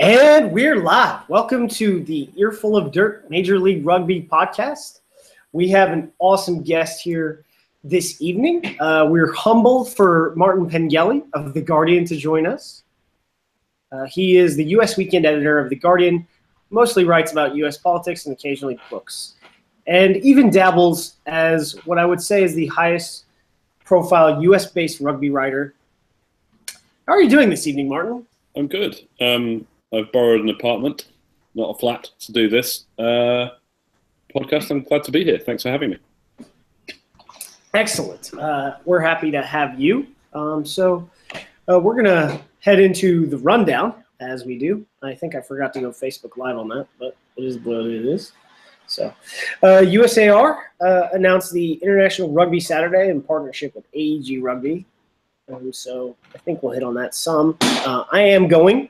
And we're live. Welcome to the Earful of Dirt Major League Rugby podcast. We have an awesome guest here this evening. We're humbled for Mark Pengelly of The Guardian to join us. He is the U.S. weekend editor of The Guardian, mostly writes about U.S. politics and occasionally books, and even dabbles as what I would say is the highest profile U.S.-based rugby writer. How are you doing this evening, Martin? I'm good. I've borrowed an apartment, not a flat, to do this podcast. I'm glad to be here. Thanks for having me. Excellent. We're happy to have you. So we're going to head into the rundown, as we do. I think I forgot to go Facebook Live on that, but it is what it is. So USAR announced the International Rugby Saturday in partnership with AEG Rugby. So I think we'll hit on that some. I am going.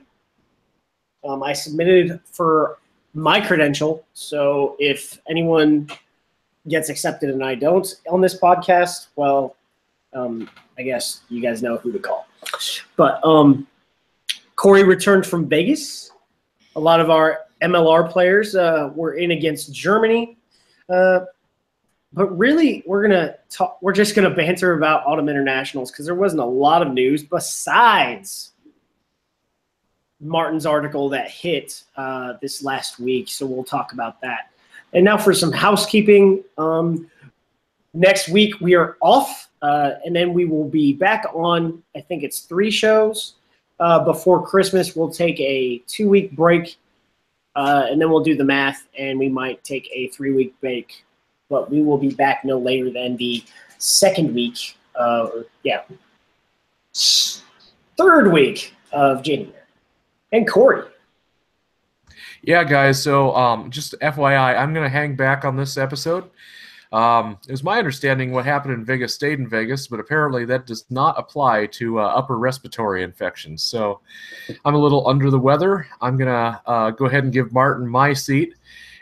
I submitted for my credential, so if anyone gets accepted and I don't on this podcast, well, I guess you guys know who to call. But Corey returned from Vegas. A lot of our MLR players were in against Germany. But really, we're just gonna banter about autumn internationals because there wasn't a lot of news besides Martin's article that hit this last week, so we'll talk about that. And now for some housekeeping. Next week we are off, and then we will be back on, I think it's 3 shows. Before Christmas, we'll take a 2-week break, and then we'll do the math, and we might take a 3-week break. But we will be back no later than the 2nd week, 3rd week of January. And Corey. Yeah, guys, so just FYI, I'm going to hang back on this episode. It was my understanding what happened in Vegas stayed in Vegas, but apparently that does not apply to upper respiratory infections. So I'm a little under the weather. I'm going to go ahead and give Martin my seat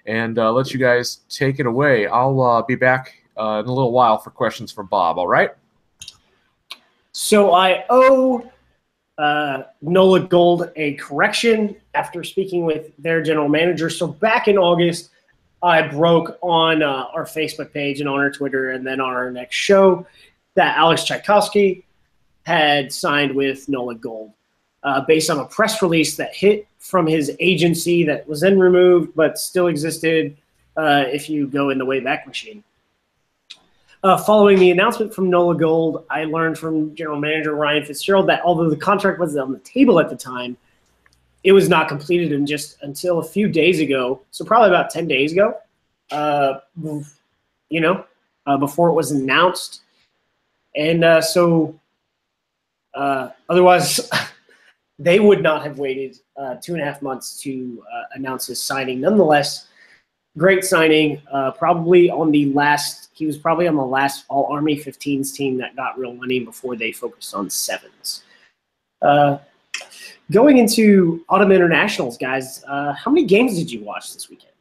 and let you guys take it away. I'll be back in a little while for questions from Bob, all right? So I owe NOLA Gold a correction after speaking with their general manager. So back in August, I broke on our Facebook page and on our Twitter and then on our next show that Alex Tchaikovsky had signed with NOLA Gold based on a press release that hit from his agency that was then removed but still existed if you go in the Wayback Machine. Following the announcement from NOLA Gold, I learned from General Manager Ryan Fitzgerald that although the contract was on the table at the time, it was not completed until a few days ago, so probably about 10 days ago, before it was announced. And otherwise, they would not have waited 2.5 months to announce his signing. Nonetheless, great signing. He was probably on the last All-Army 15s team that got real money before they focused on 7s. Going into autumn internationals, guys, how many games did you watch this weekend?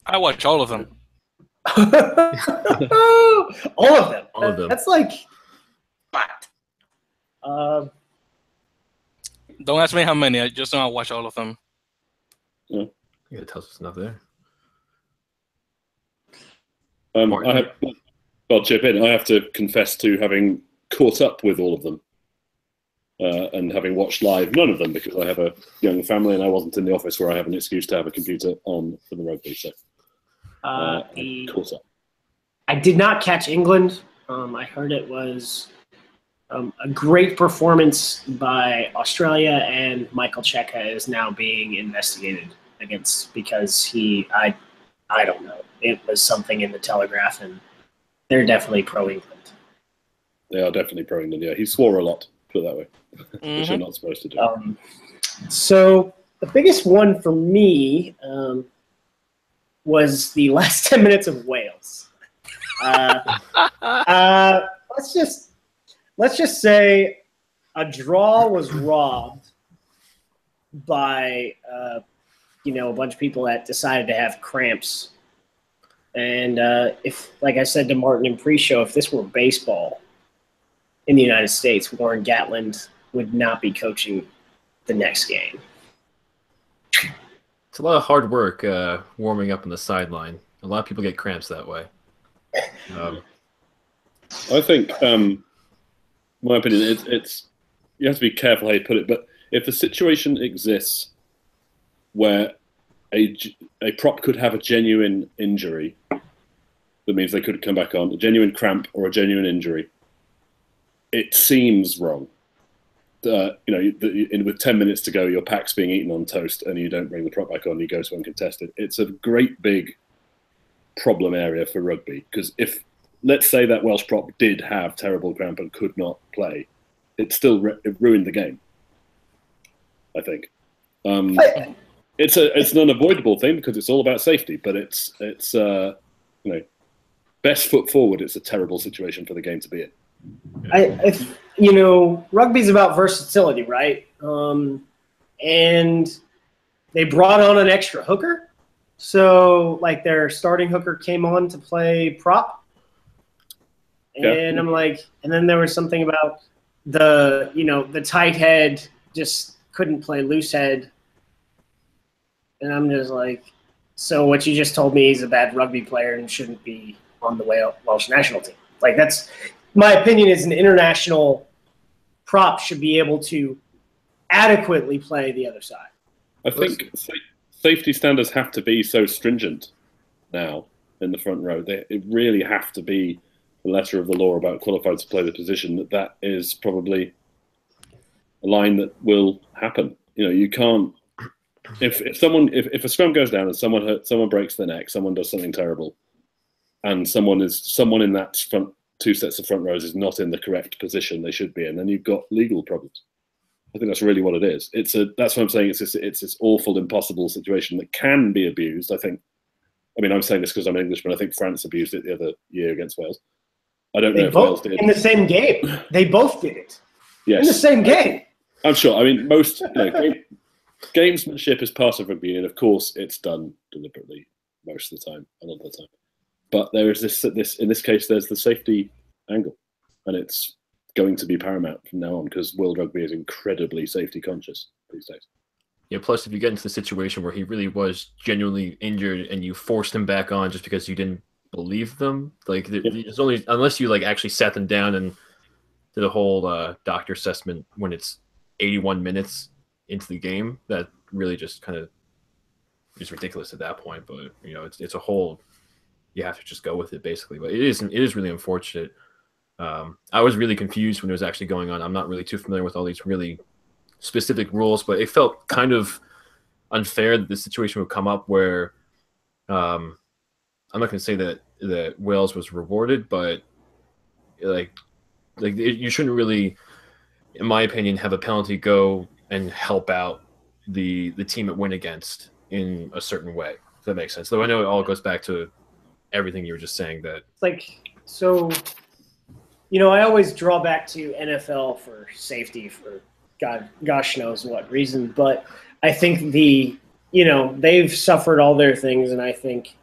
I watched all of them. All of them. All of them. That's like what? Don't ask me how many. I just know I watch all of them. Yeah, it tells us enough there. I'll chip in. I have to confess to having caught up with all of them and having watched live none of them because I have a young family and I wasn't in the office where I have an excuse to have a computer on for the rugby. So caught up. I did not catch England. I heard it was a great performance by Australia, and Michael Cheika is now being investigated because I don't know. It was something in the Telegraph, and they're definitely pro-England. They are definitely pro-England, yeah. He swore a lot, put it that way, which you're not supposed to do. So the biggest one for me was the last 10 minutes of Wales. Let's just say a draw was robbed by a bunch of people that decided to have cramps. And if, like I said to Martin in pre-show, if this were baseball in the United States, Warren Gatland would not be coaching the next game. It's a lot of hard work warming up on the sideline. A lot of people get cramps that way. I think, my opinion, it's you have to be careful how you put it, but if the situation exists where a prop could have a genuine injury, that means they could come back on, a genuine cramp or a genuine injury, it seems wrong. With 10 minutes to go, your pack's being eaten on toast and you don't bring the prop back on, you go to uncontested. It's a great big problem area for rugby, because if, let's say that Welsh prop did have terrible cramp and could not play, it still it ruined the game, I think. It's an unavoidable thing because it's all about safety, but it's best foot forward, it's a terrible situation for the game to be in. Rugby's about versatility, right? And they brought on an extra hooker. So, like, their starting hooker came on to play prop. And I'm like, and then there was something about the tight head just couldn't play loose head. And I'm just like, so what you just told me is a bad rugby player and shouldn't be on the Welsh national team. Like, that's my opinion, is an international prop should be able to adequately play the other side. I think safety standards have to be so stringent now in the front row. It really have to be the letter of the law about qualified to play the position. That is probably a line that will happen. You can't. If a scrum goes down and someone breaks their neck, someone does something terrible, and someone in that front two sets of front rows is not in the correct position they should be in, then you've got legal problems. I think that's really what it is. That's what I'm saying. It's this awful, impossible situation that can be abused. I'm saying this because I'm Englishman. I think France abused it the other year against Wales. I don't know if Wales did. In the same game. They both did it. Yes. In the same game. I'm sure. Most gamesmanship is part of rugby, and of course it's done deliberately most of the time, a lot of the time. But there is this in this case, there's the safety angle, and it's going to be paramount from now on because world rugby is incredibly safety conscious these days. Yeah. Plus, if you get into the situation where he really was genuinely injured and you forced him back on just because you didn't believe them, it's only unless you actually sat them down and did a whole doctor assessment when it's 81 minutes into the game, that really just kind of is ridiculous at that point. But it's a whole. You have to just go with it, basically. But it is really unfortunate. I was really confused when it was actually going on. I'm not really too familiar with all these really specific rules, but it felt kind of unfair that this situation would come up where I'm not going to say that Wales was rewarded, but you shouldn't really, in my opinion, have a penalty go and help out the team it went against in a certain way. If that makes sense. Though I know it all goes back to everything you were just saying that. I always draw back to NFL for safety for gosh knows what reason, but I think they've suffered all their things, and I think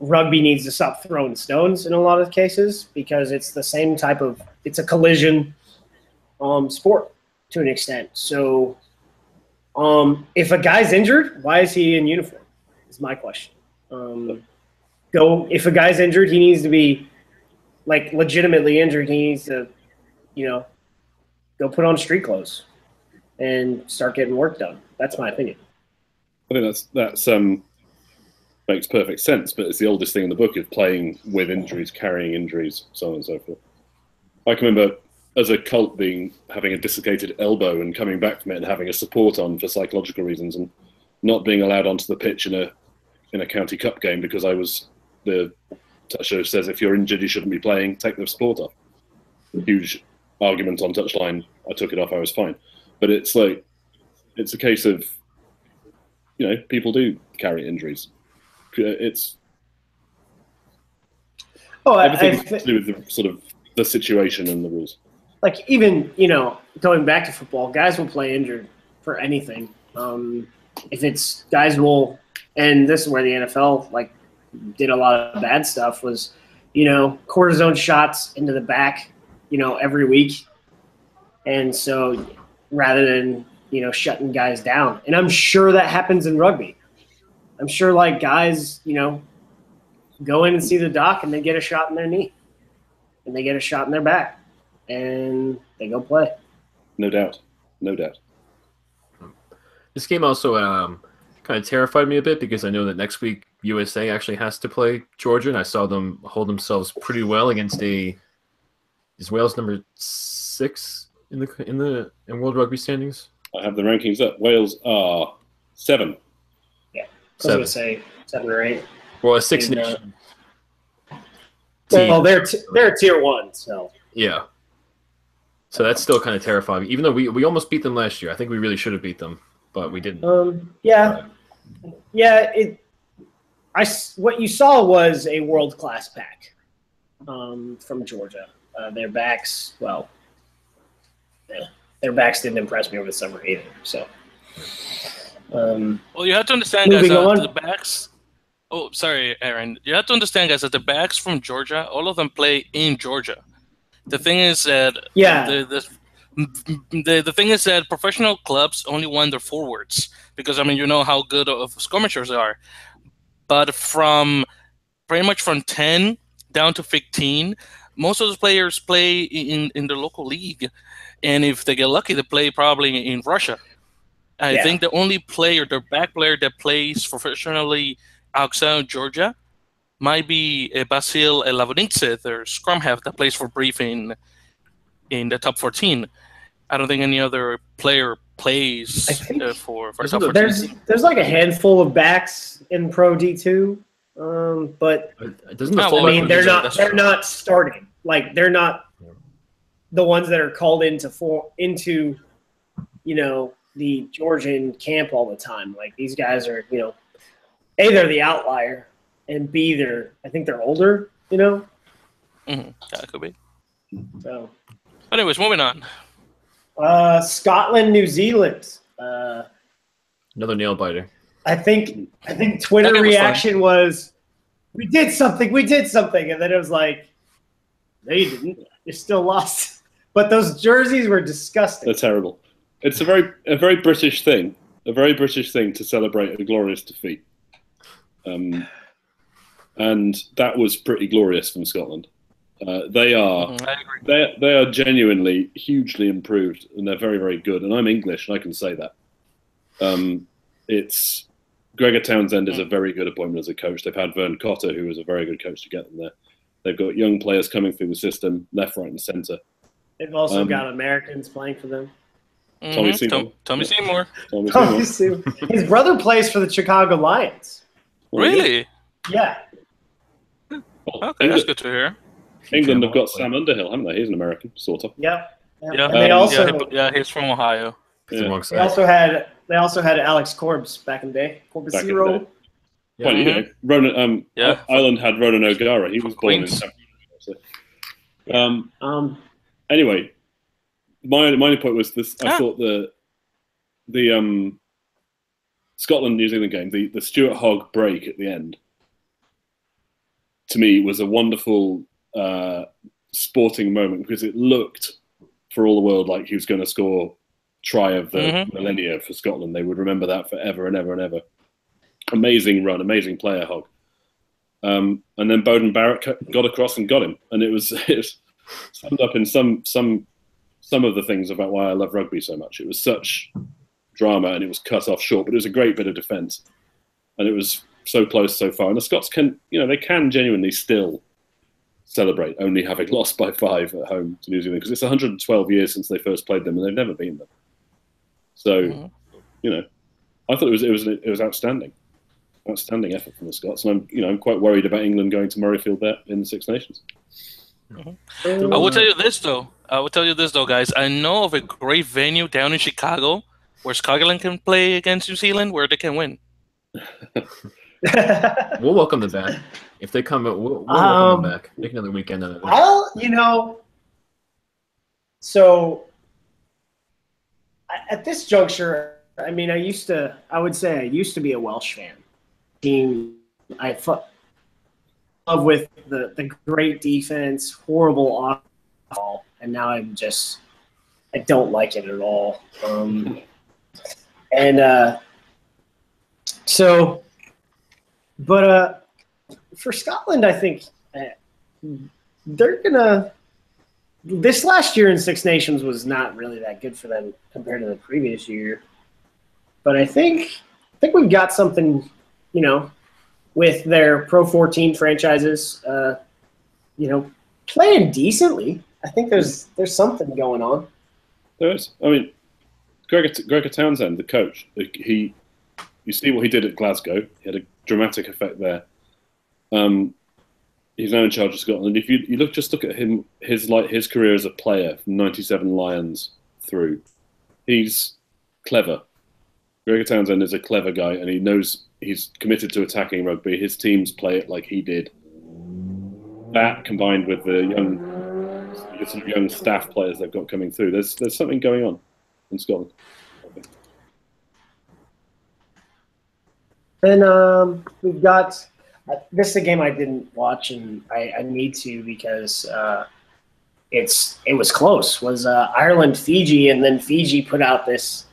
rugby needs to stop throwing stones in a lot of cases because it's the same type of, it's a collision sport to an extent. So if a guy's injured, why is he in uniform is my question. If a guy's injured, he needs to be legitimately injured. He needs to, go put on street clothes and start getting work done. That's my opinion. I think that's makes perfect sense, but it's the oldest thing in the book of playing with injuries, carrying injuries, so on and so forth. I can remember as a colt having a dislocated elbow and coming back from it and having a support on for psychological reasons and not being allowed onto the pitch in a county cup game because the toucher says if you're injured you shouldn't be playing, take the support off. Huge argument on touchline. I took it off, I was fine. But it's a case of people do carry injuries. It's everything to do with the sort of the situation and the rules. Even going back to football, guys will play injured for anything. If it's guys will, and this is where the NFL did a lot of bad stuff was, cortisone shots into the back, every week. And so rather than, shutting guys down. And I'm sure that happens in rugby. I'm sure like guys, go in and see the doc and they get a shot in their knee and they get a shot in their back and they go play. No doubt. No doubt. This game also kind of terrified me a bit because I know that next week USA actually has to play Georgia, and I saw them hold themselves pretty well against is Wales number 6 in World Rugby standings. I have the rankings up. Wales are 7. Yeah, I was going to say 7 or 8. Well, a 6 nation. Well, they're tier 1, so yeah. So that's still kind of terrifying. Even though we almost beat them last year, I think we really should have beat them, but we didn't. Yeah. What you saw was a world-class pack from Georgia. Their backs, their backs didn't impress me over the summer either. So, well, you have to understand, guys, the backs. Oh, sorry, Aaron. You have to understand, guys, that the backs from Georgia, all of them play in Georgia. The thing is that the thing is that professional clubs only want their forwards because you know how good of skirmishers they are. But pretty much from 10 down to 15, most of those players play in their local league, and if they get lucky, they play probably in Russia. I think the only their back player that plays professionally outside of Georgia might be Basil Lavonitse, their scrum half that plays for Brief in the top 14. I don't think any other player plays for top 14. There's like a handful of backs in Pro D2, but they're not starting. Like they're not the ones that are called into the Georgian camp all the time. Like these guys are A, they're the outlier, and B, I think they're older. That could be. So, anyways, moving on. Scotland, New Zealand. Another nail biter. I think Twitter reaction was, we did something, and then it was like, no, you didn't. You still lost. But those jerseys were disgusting. They're terrible. It's a very British thing. A very British thing to celebrate a glorious defeat. And that was pretty glorious from Scotland. They are genuinely hugely improved, and they're very, very good. And I'm English, and I can say that. It's Gregor Townsend is a very good appointment as a coach. They've had Vern Cotter, who was a very good coach to get them there. They've got young players coming through the system, left, right, and centre. They've also got Americans playing for them. Tommy Seymour. Tommy Seymour. His brother plays for the Chicago Lions. Really? Yeah. Okay, that's good to hear. England have got Sam Underhill, haven't they? He's an American, sort of. Yep. Yeah. And they also he's from Ohio. Yeah. They also had Alex Corbs back in the day. Corbs Zero. Well, Ronan. Ireland had Ronan O'Gara. He was born in San Francisco. Anyway, my only point was this. I thought the Scotland New Zealand game, the Stuart Hogg break at the end, to me was a wonderful sporting moment because it looked for all the world like he was going to score try of the millennia for Scotland. They would remember that forever and ever and ever. Amazing run, amazing player, Hogg. And then Bowden Barrett got across and got him, and it was summed up in some of the things about why I love rugby so much. It was such drama, and it was cut off short, but it was a great bit of defence, and it was so close so far. And the Scots can genuinely still celebrate only having lost by 5 at home to New Zealand, because it's 112 years since they first played them, and they've never beaten them. So, I thought it was outstanding. Outstanding effort from the Scots, and I'm quite worried about England going to Murrayfield there in the Six Nations. I will tell you this though, guys. I know of a great venue down in Chicago where Scotland can play against New Zealand, where they can win. We'll welcome them back if they come. We'll welcome them back. Make another weekend out of it. Well, so at this juncture, I mean, I would say I used to be a Welsh fan. I love with the great defense, horrible offense, and now I don't like it at all. For Scotland, I think they're gonna. This last year in Six Nations was not really that good for them compared to the previous year, but I think we've got something, with their Pro 14 franchises, playing decently. I think there's something going on. There is. I mean, Gregor Townsend, the coach, you see what he did at Glasgow. He had a dramatic effect there. He's now in charge of Scotland. If you look at him, his career as a player from '97 Lions through, he's clever. Gregor Townsend is a clever guy, and he knows he's committed to attacking rugby. His teams play it like he did. That combined with the young staff players they've got coming through, there's something going on in Scotland. Then we've got this is a game I didn't watch, and I need to because it was close. Was Ireland Fiji, and then Fiji put out this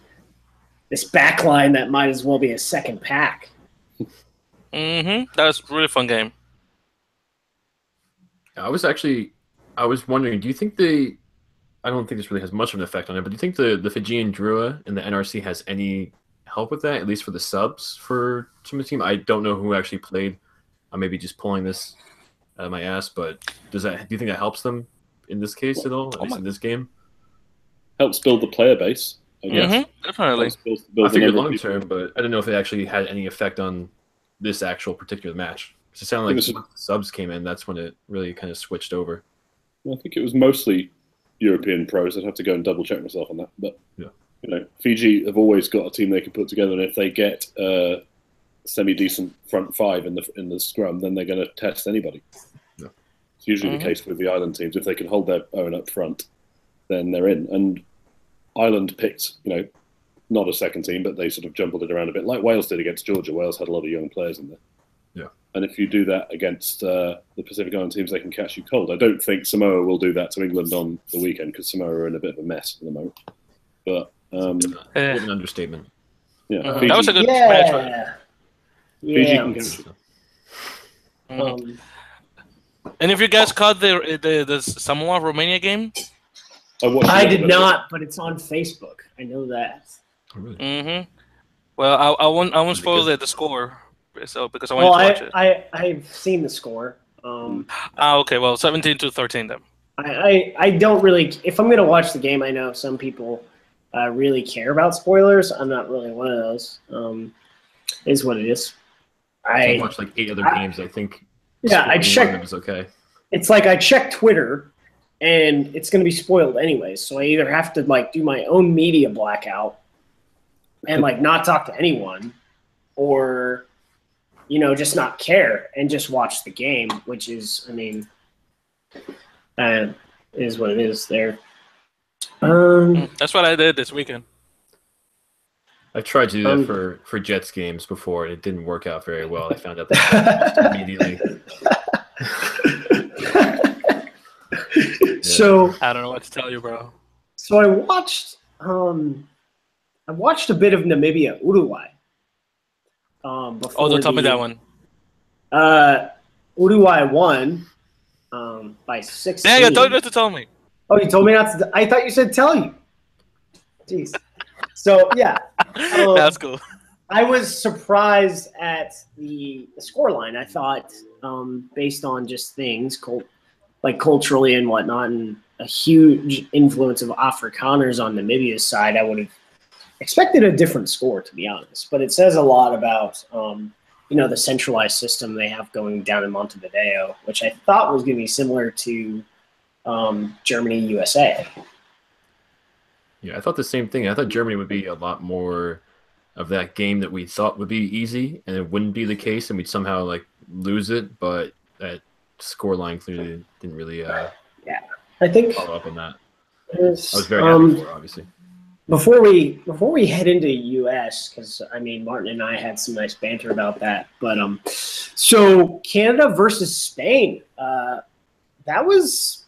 back line that might as well be a second pack. That was a really fun game. I was wondering, do you think I don't think this really has much of an effect on it, but do you think the Fijian Drua in the NRC has any help with that, at least for the subs for some of the team? I don't know who actually played. I may be just pulling this out of my ass, but do you think that helps them in this case at all, at least in this game? Helps build the player base, I guess. Definitely. I figured long term, but I don't know if it actually had any effect on this actual particular match. It sounded like when the subs came in, that's when it really kind of switched over. I think it was mostly European pros. I'd have to go and double check myself on that. But Fiji have always got a team they can put together, and if they get a semi-decent front five in the scrum, then they're going to test anybody. Yeah. It's usually the case with the island teams. If they can hold their own up front, then they're in. And Ireland picked, not a second team, but they sort of jumbled it around a bit, like Wales did against Georgia. Wales had a lot of young players in there. Yeah. And if you do that against the Pacific Island teams, they can catch you cold. I don't think Samoa will do that to England on the weekend because Samoa are in a bit of a mess at the moment. But an understatement. Yeah, that was a good match. Fiji Yeah. can catch you. And if you guys caught the Samoa Romania game, I did not, but it's on Facebook. I know that. Oh, really? Well, I won't spoil the score, so because I want to watch it. I've seen the score. Okay. Well, 17-13 then. I don't really. If I'm gonna watch the game, I know some people really care about spoilers. I'm not really one of those. Is what it is. I watched like 8 other games. I think. Yeah, I checked. It was okay. It's like I check Twitter, and it's going to be spoiled anyways. So I either have to do my own media blackout and not talk to anyone, or just not care and just watch the game, which is, is what it is there. That's what I did this weekend. I tried to do that for Jets games before, and it didn't work out very well. I found out that immediately. So I don't know what to tell you, bro. So I watched a bit of Namibia Uruguay. Don't tell me that one. Uruguay won by 16. Dang, I told you not to tell me. Oh, you told me not to. I thought you said tell you. Jeez. So yeah, that's cool. I was surprised at the scoreline. I thought, based on just things culturally and whatnot, and a huge influence of Afrikaners on Namibia's side, I would have expected a different score, to be honest. But it says a lot about the centralized system they have going down in Montevideo, which I thought was going to be similar to Germany, USA. Yeah, I thought the same thing. I thought Germany would be a lot more of that game that we thought would be easy, and it wouldn't be the case, and we'd somehow lose it. But that scoreline clearly didn't really I think follow up on that. I was very happy for it, obviously. Before we head into US, because Martin and I had some nice banter about that. But so Canada versus Spain, that was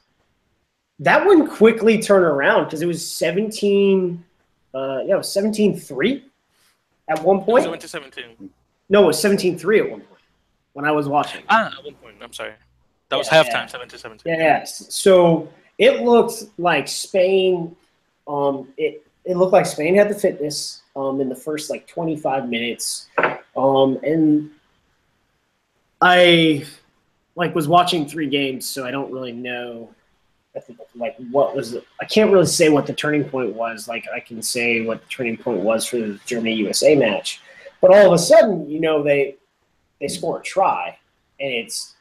that one quickly turned around because it was 17. It was 17-3 at one point. 17-17. No, it was 17-3 at one point when I was watching. At one point. I'm sorry. That was halftime, 17-17. Yes. So it looked like Spain. It looked like Spain had the fitness in the first 25 minutes. And I was watching 3 games, so I don't really know. What was it? I can't really say what the turning point was. I can say what the turning point was for the Germany-USA match, but all of a sudden, they score a try, and it's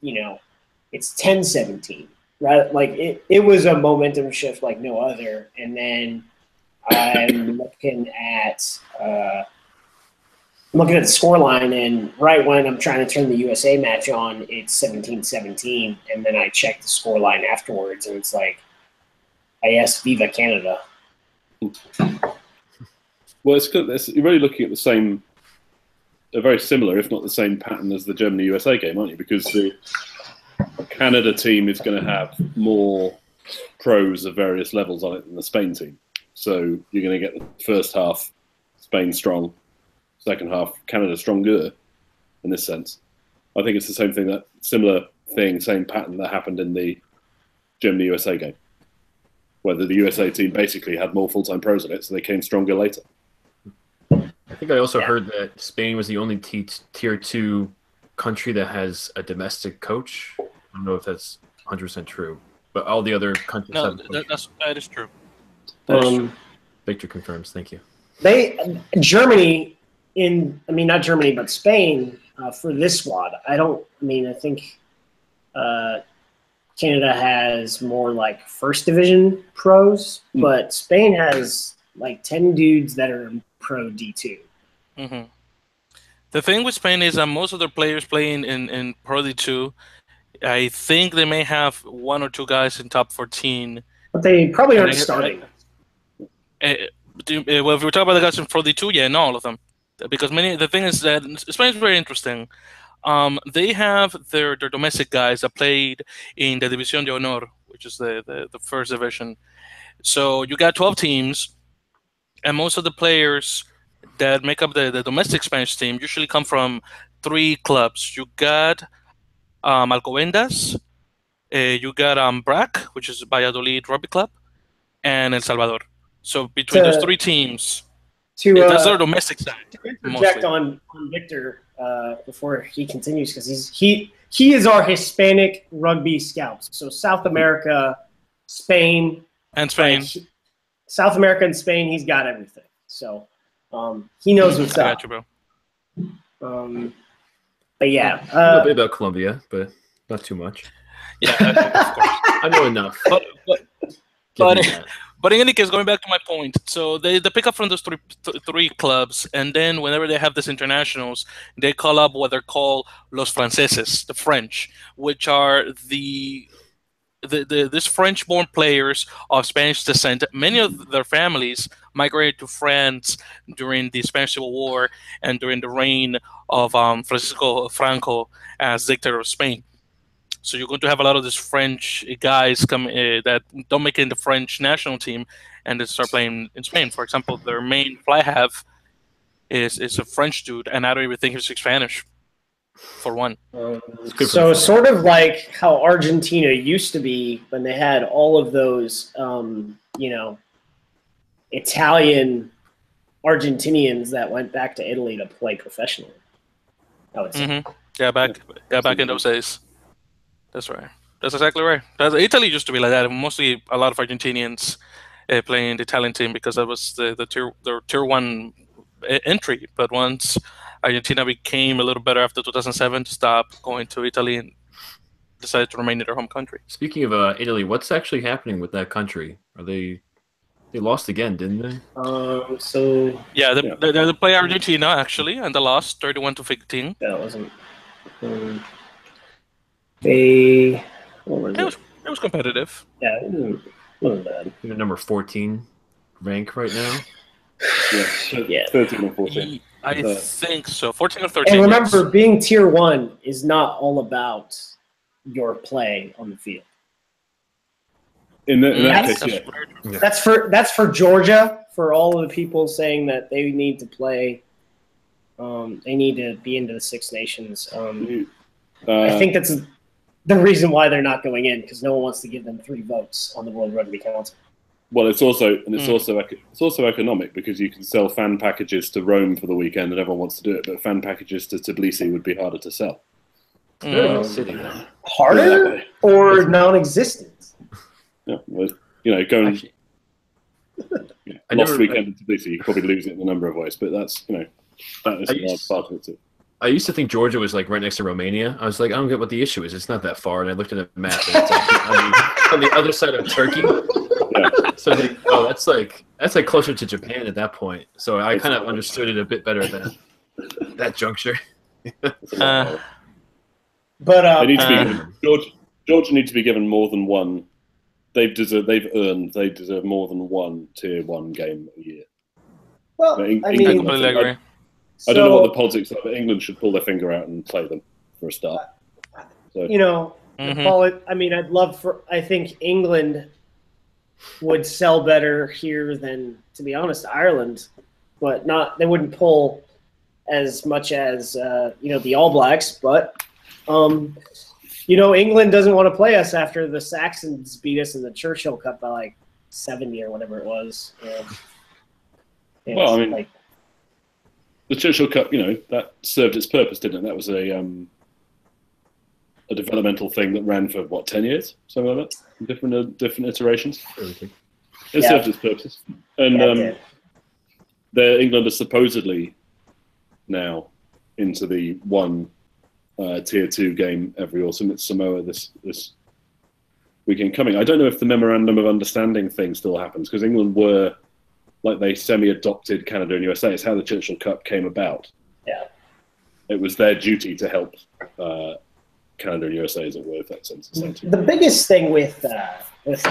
10-17, right? It was a momentum shift like no other. And then I'm looking at the scoreline, and right when I'm trying to turn the USA match on, it's 17-17, and then I check the scoreline afterwards, and it's yes, Viva Canada. Well, it's good. You're really looking at a very similar, if not the same pattern as the Germany-USA game, aren't you? Because the Canada team is going to have more pros of various levels on it than the Spain team. So you're going to get the first half Spain strong, second half Canada stronger in this sense. I think it's the same thing, same pattern that happened in the Germany-USA game, where the USA team basically had more full-time pros in it, so they came stronger later. I think I also heard that Spain was the only tier 2 country that has a domestic coach. I don't know if that's 100% true, but all the other countries have. That is true. Victor confirms. Thank you. Germany not Germany, but Spain for this squad. I think Canada has more first division pros, but Spain has 10 dudes that are in pro D2. Mm-hmm. The thing with Spain is that most of their players playing in Pro D2. I think they may have 1 or 2 guys in top 14. But they probably aren't starting. Well, if we're talking about the guys in Pro D2, yeah, not all of them. Because the thing is that Spain is very interesting. They have their domestic guys that played in the División de Honor, which is the first division. So you got 12 teams, and most of the players that make up the domestic Spanish team usually come from 3 clubs. You got Alcobendas, you got BRAC, which is Valladolid Rugby Club, and El Salvador. So between those 3 teams, that's their domestic side. To interject on Victor before he continues, because he is our Hispanic rugby scouts. So South America, Spain, and Spain. South America and Spain, he's got everything. So he knows what's up. I got you, bro. But yeah, a little bit about Colombia, but not too much. Yeah, of course. I know enough. But in any case, going back to my point, so they pick up from those three clubs, and then whenever they have these internationals, they call up what they're called los franceses, the French, which are these French-born players of Spanish descent. Many of their families migrated to France during the Spanish Civil War and during the reign of Francisco Franco as dictator of Spain. So you're going to have a lot of these French guys come that don't make it in the French national team, and they start playing in Spain. For example, their main fly half is a French dude, and I don't even think he speaks Spanish. For one. So sort of like how Argentina used to be when they had all of those, Italian Argentinians that went back to Italy to play professionally. I would say. Mm-hmm. Yeah, back in those days. That's right. That's exactly right. Italy used to be like that. Mostly a lot of Argentinians playing the Italian team because that was their tier 1 entry. But once Argentina became a little better after 2007 to stop going to Italy and decided to remain in their home country. Speaking of Italy, what's actually happening with that country? Are they lost again, didn't they? They play Argentina actually, and they lost 31-15. That wasn't. It was competitive. Yeah, it wasn't bad. They're number 14 rank right now. Yeah, 13 or 14. I think so. 14 or 13. And remember, being tier 1 is not all about your play on the field. in that That's- case, yeah. That's for Georgia. For all of the people saying that they need to play, they need to be into the Six Nations. I think that's the reason why they're not going in, because no one wants to give them 3 votes on the World Rugby Council. Well, it's also economic, because you can sell fan packages to Rome for the weekend and everyone wants to do it, but fan packages to Tbilisi would be harder to sell. City, though. Harder or non-existent? Yeah, well, going Actually, lost weekend in Tbilisi, you could probably lose it in a number of ways, but that's that is a large part of it too. I used to think Georgia was like right next to Romania. I was like, I don't get what the issue is. It's not that far. And I looked at a map, and it's like on the other side of Turkey. Yeah. So I think, that's like closer to Japan at that point. So I kind of understood it a bit better than that juncture. But They need to be given, Georgia need to be given more than one. They deserve more than one Tier 1 game a year. well, I I I mean, completely agree. I don't know what the politics are, but England should pull their finger out and play them for a start. So, Mhm. I think England would sell better here than, to be honest, Ireland, but they wouldn't pull as much as the All Blacks. But England doesn't want to play us after the Saxons beat us in the Churchill Cup by like 70 or whatever it was. Well, I mean, the Churchill Cup, that served its purpose, didn't it? That was a developmental thing that ran for 10 years, something like that, different iterations. It served its purpose, and England is supposedly now into the one Tier 2 game every autumn. It's Samoa this weekend coming. I don't know if the Memorandum of Understanding thing still happens, because England were. Like they semi-adopted Canada and USA. It's how the Churchill Cup came about. Yeah. It was their duty to help Canada and USA, as it were, if that sense. The biggest thing with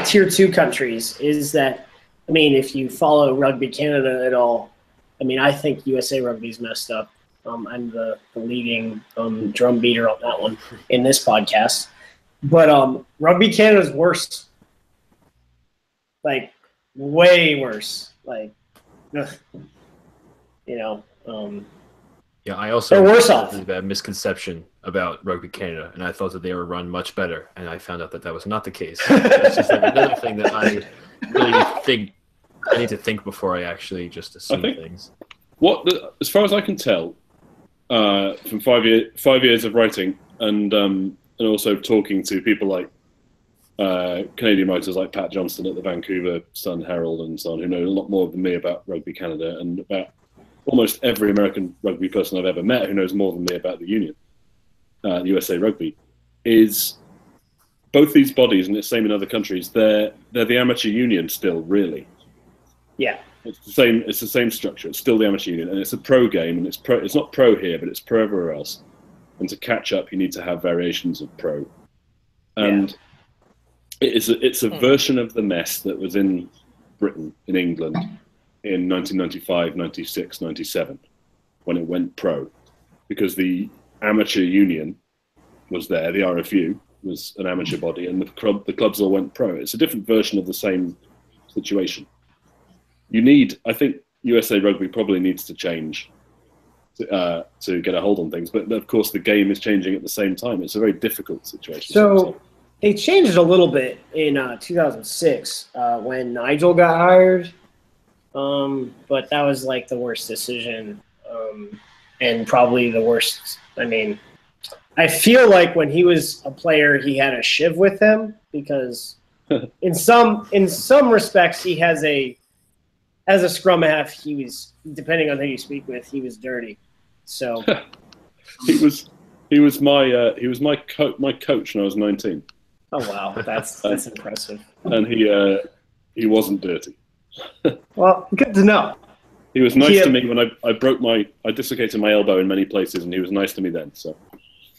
Tier 2 countries is that, I mean, if you follow Rugby Canada at all, I mean, I think USA Rugby's messed up. I'm the leading drum beater on that one in this podcast. But Rugby Canada's worse. Like, way worse. Like, yeah, I also they're worse had off. a bad misconception about Rugby Canada, and I thought that they were run much better, and I found out that was not the case. It's just like another thing that I really think I need to think before I actually just assume things. As far as I can tell, from 5 years of writing and also talking to people like Canadian writers like Pat Johnston at the Vancouver Sun Herald and so on, who know a lot more than me about Rugby Canada, and about almost every American rugby person I've ever met who knows more than me about the union, the USA Rugby, is both these bodies, and it's the same in other countries, they're the amateur union still, really. Yeah. It's the same structure. It's still the amateur union, and it's a pro game, and it's not pro here, but it's pro everywhere else. And to catch up, you need to have variations of pro. And it's a version of the mess that was in Britain, in England, in 1995, 96, 97, when it went pro. Because the amateur union was there, the RFU was an amateur body, and the clubs all went pro. It's a different version of the same situation. I think USA Rugby probably needs to change to get a hold on things, but of course the game is changing at the same time. It's a very difficult situation. So they changed a little bit in 2006 when Nigel got hired, but that was like the worst decision and probably the worst. I mean, I feel like when he was a player, he had a shiv with him, because in some respects he has as a scrum half, he was, depending on who you speak with, he was dirty. So he was my coach when I was 19. Oh wow, that's impressive. And he wasn't dirty. Well, good to know. He was nice to me when I dislocated my elbow in many places, and he was nice to me then. So,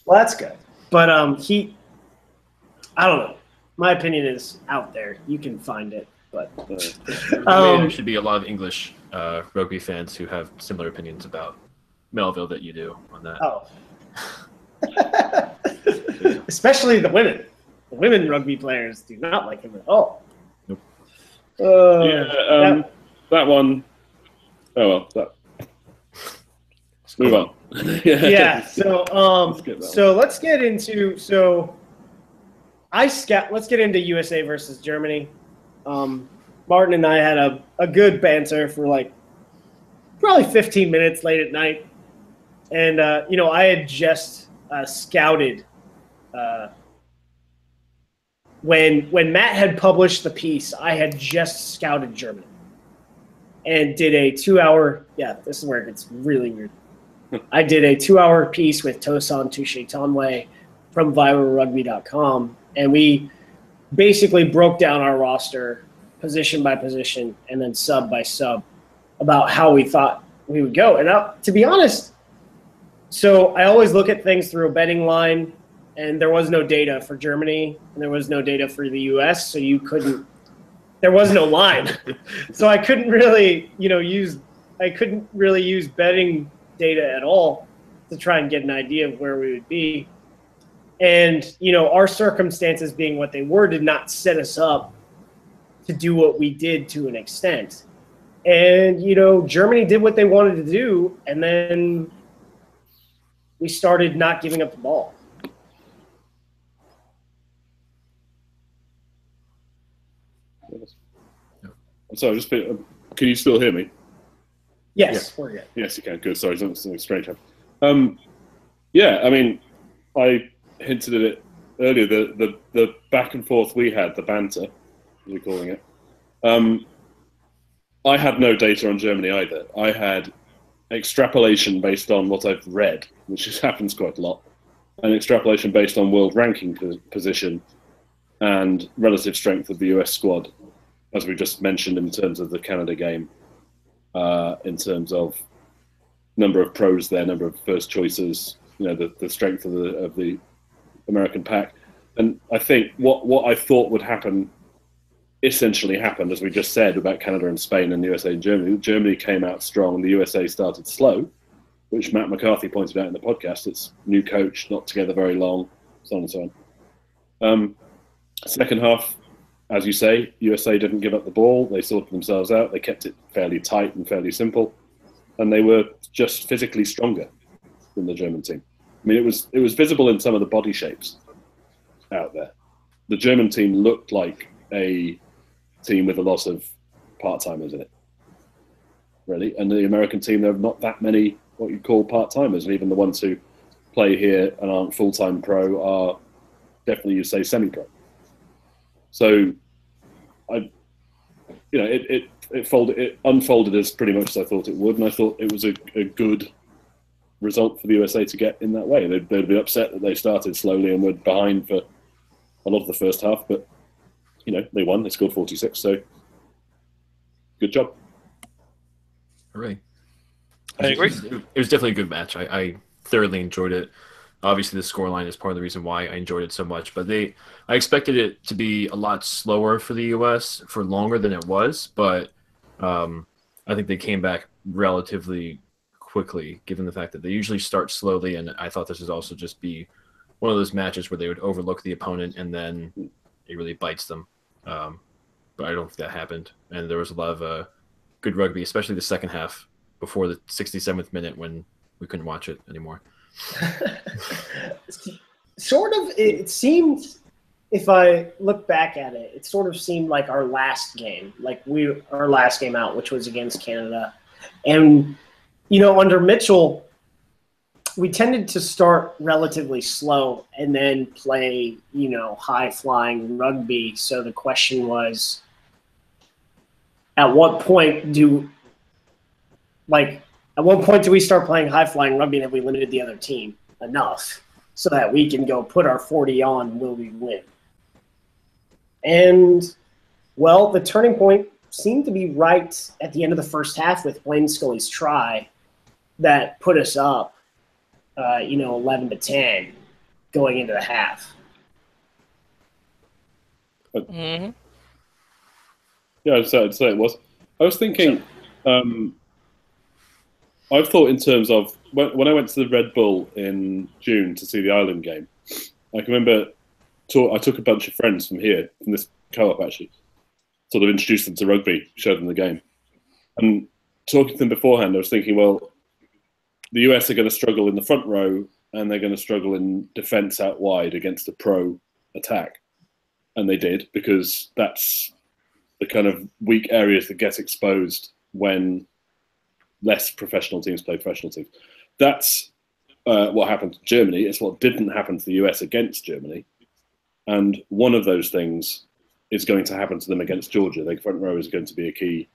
well, that's good. But I don't know. My opinion is out there. You can find it, but there should be a lot of English rugby fans who have similar opinions about Melville that you do on that. Oh, especially the women. The women rugby players do not like him at all. That one. Oh well. Move on. Yeah. So let's get into Let's get into USA versus Germany. Martin and I had a good banter for like probably 15 minutes late at night, and I had just scouted when Matt had published the piece. I had just scouted Germany and did a 2-hour. Yeah, this is where it gets really weird. I did a 2-hour piece with Tosan Touche-Tanwe from viralrugby.com, and we basically broke down our roster position by position and then sub by sub about how we thought we would go. And to be honest, so I always look at things through a betting line, and there was no data for Germany and there was no data for the US, so there was no line. So I couldn't really, use betting data at all to try and get an idea of where we would be. And, our circumstances being what they were did not set us up to do what we did to an extent. And, Germany did what they wanted to do, and then we started not giving up the ball. Sorry, can you still hear me? Yes, we're good. Yes, you can. Good. Sorry, something strange happened. Yeah, I mean, I hinted at it earlier. The back and forth we had, the banter, as we're calling it. I had no data on Germany either. I had extrapolation based on what I've read, which happens quite a lot, and extrapolation based on world ranking position and relative strength of the US squad, as we just mentioned in terms of the Canada game, in terms of number of pros there, number of first choices, the strength of the American pack. And I think what I thought would happen essentially happened, as we just said, about Canada and Spain and the USA and Germany. Germany came out strong, the USA started slow, which Matt McCarthy pointed out in the podcast. It's new coach, not together very long, so on and so on. Second half, as you say, USA didn't give up the ball. They sorted themselves out. They kept it fairly tight and fairly simple, and they were just physically stronger than the German team. I mean, it was visible in some of the body shapes out there. The German team looked like a team with a lot of part-timers in it, really. And the American team, there are not that many what you'd call part-timers, and even the ones who play here and aren't full-time pro are definitely, you'd say, semi-pro. So, it unfolded as pretty much as I thought it would, and I thought it was a good result for the USA to get in that way. They'd be upset that they started slowly and were behind for a lot of the first half, but they won. They scored 46, so good job. Hooray. I agree. It was definitely a good match. I thoroughly enjoyed it. Obviously, the scoreline is part of the reason why I enjoyed it so much. But I expected it to be a lot slower for the U.S. for longer than it was. But I think they came back relatively quickly, given the fact that they usually start slowly. And I thought this would also just be one of those matches where they would overlook the opponent and then it really bites them. But I don't think that happened. And there was a lot of good rugby, especially the second half before the 67th minute when we couldn't watch it anymore. Sort of, it seemed, if I look back at it, it sort of seemed like our last game, our last game out, which was against Canada. And, under Mitchell, we tended to start relatively slow and then play, high-flying rugby. So the question was, at what point do we start playing high-flying rugby and have we limited the other team enough so that we can go put our 40 on, will we win? And, well, the turning point seemed to be right at the end of the first half with Blaine Scully's try that put us up, 11-10 going into the half. Mm-hmm. Yeah, I'd say it was. I was thinking, I've thought in terms of when I went to the Red Bull in June to see the Ireland game. I can remember I took a bunch of friends from here, from this co-op actually, sort of introduce them to rugby, show them the game. And talking to them beforehand, I was thinking, well, the US are going to struggle in the front row and they're going to struggle in defence out wide against a pro attack. And they did, because that's the kind of weak areas that get exposed when less professional teams play professional teams. That's what happened to Germany. It's what didn't happen to the US against Germany. And one of those things is going to happen to them against Georgia. The front row is going to be a key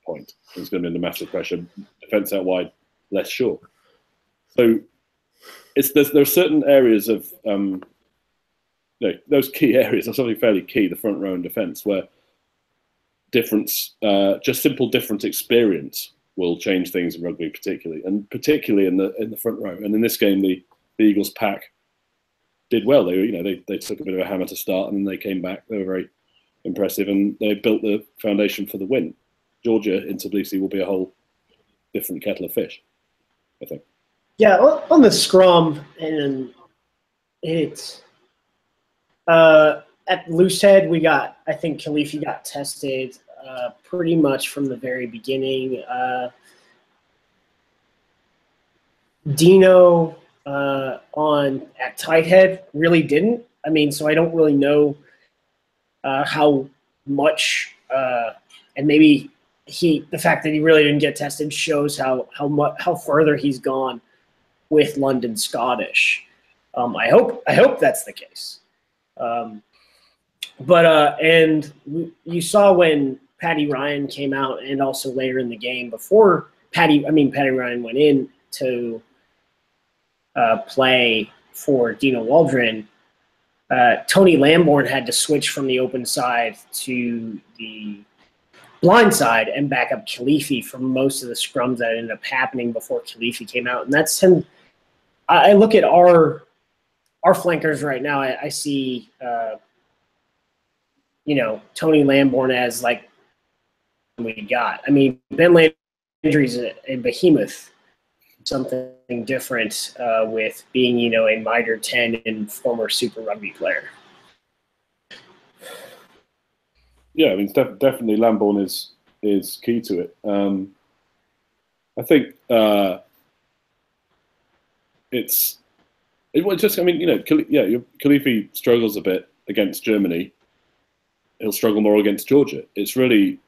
point. It's going to be under massive pressure. Defence out wide, less sure. So there are certain areas of those key areas are something fairly key, the front row and defence, where just simple different experience will change things in rugby, particularly in the front row. And in this game, the Eagles pack did well. They took a bit of a hammer to start, and then they came back. They were very impressive, and they built the foundation for the win. Georgia in Tbilisi will be a whole different kettle of fish, I think. Yeah, on the scrum, and it's at Loosehead, I think Khalifi got tested pretty much from the very beginning. Dino at tight head really didn't. I mean, so I don't really know how much, and maybe the fact that he really didn't get tested shows how further he's gone with London Scottish. I hope that's the case. And you saw when Paddy Ryan came out, and also later in the game before Paddy Ryan went in to play for Dino Waldron, Tony Lamborn had to switch from the open side to the blind side and back up Khalifi for most of the scrums that ended up happening before Khalifi came out. And that's him. I look at our flankers right now. I see, Tony Lamborn as like we got. I mean, Ben Landry's a behemoth, something different with being, a Mitre 10 and former Super Rugby player. Yeah, I mean, definitely Lamborn is key to it. I think Khalifi struggles a bit against Germany. He'll struggle more against Georgia. It's really,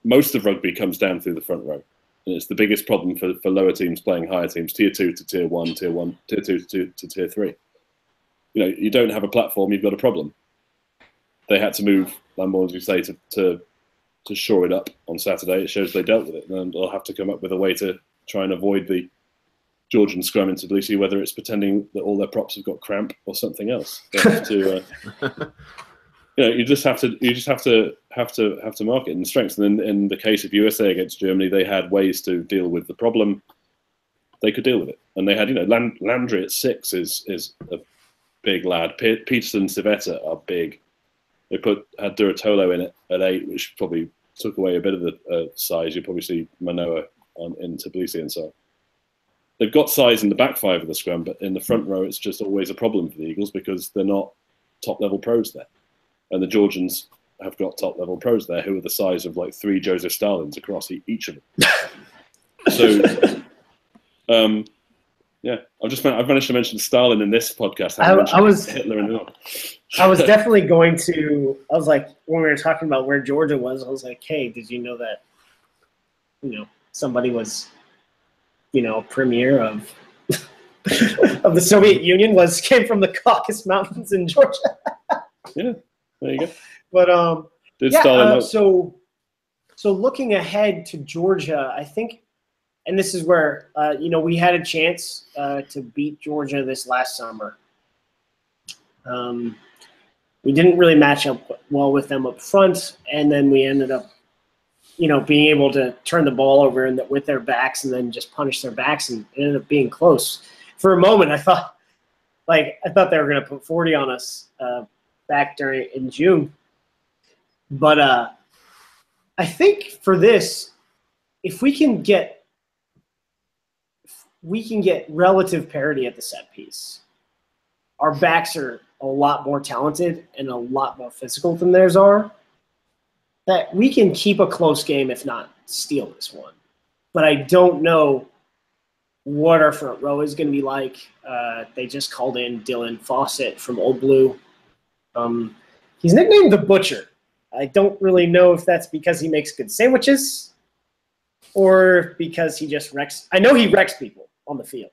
most of rugby comes down through the front row. And it's the biggest problem for lower teams playing higher teams, tier 2 to tier 1, tier 2 to tier 3. You don't have a platform, you've got a problem. They had to move Lamborn, as we say, to shore it up on Saturday. It shows they dealt with it. And they'll have to come up with a way to try and avoid the Georgian scrum in Tbilisi, whether it's pretending that all their props have got cramp or something else. They have to, you just have to mark it in strengths. And in the case of USA against Germany, they had ways to deal with the problem. They could deal with it, and they had Landry at 6 is a big lad. Peterson, Civetta are big. They had Duratolo in it at 8, which probably took away a bit of the size. You probably see Manoa in Tbilisi and so on. They've got size in the back 5 of the scrum, but in the front row, it's just always a problem for the Eagles because they're not top-level pros there. And the Georgians have got top-level pros there who are the size of like 3 Joseph Stalins across each of them. So, I've managed to mention Stalin in this podcast. I was Hitler in the I was definitely going to. I was like, when we were talking about where Georgia was, I was like, hey, did you know that, somebody was, a premier of of the Soviet Union came from the Caucasus Mountains in Georgia. Yeah, there you go. But so looking ahead to Georgia, I think, and this is where we had a chance to beat Georgia this last summer. We didn't really match up well with them up front, and then we ended up, being able to turn the ball over with their backs and then just punish their backs, and it ended up being close. For a moment, I thought they were going to put 40 on us back in June. But I think for this, if we can get relative parity at the set piece, our backs are a lot more talented and a lot more physical than theirs are. that we can keep a close game, if not steal this one. But I don't know what our front row is going to be like. They just called in Dylan Fawcett from Old Blue. He's nicknamed the Butcher. I don't really know if that's because he makes good sandwiches or because he just wrecks. I know he wrecks people on the field,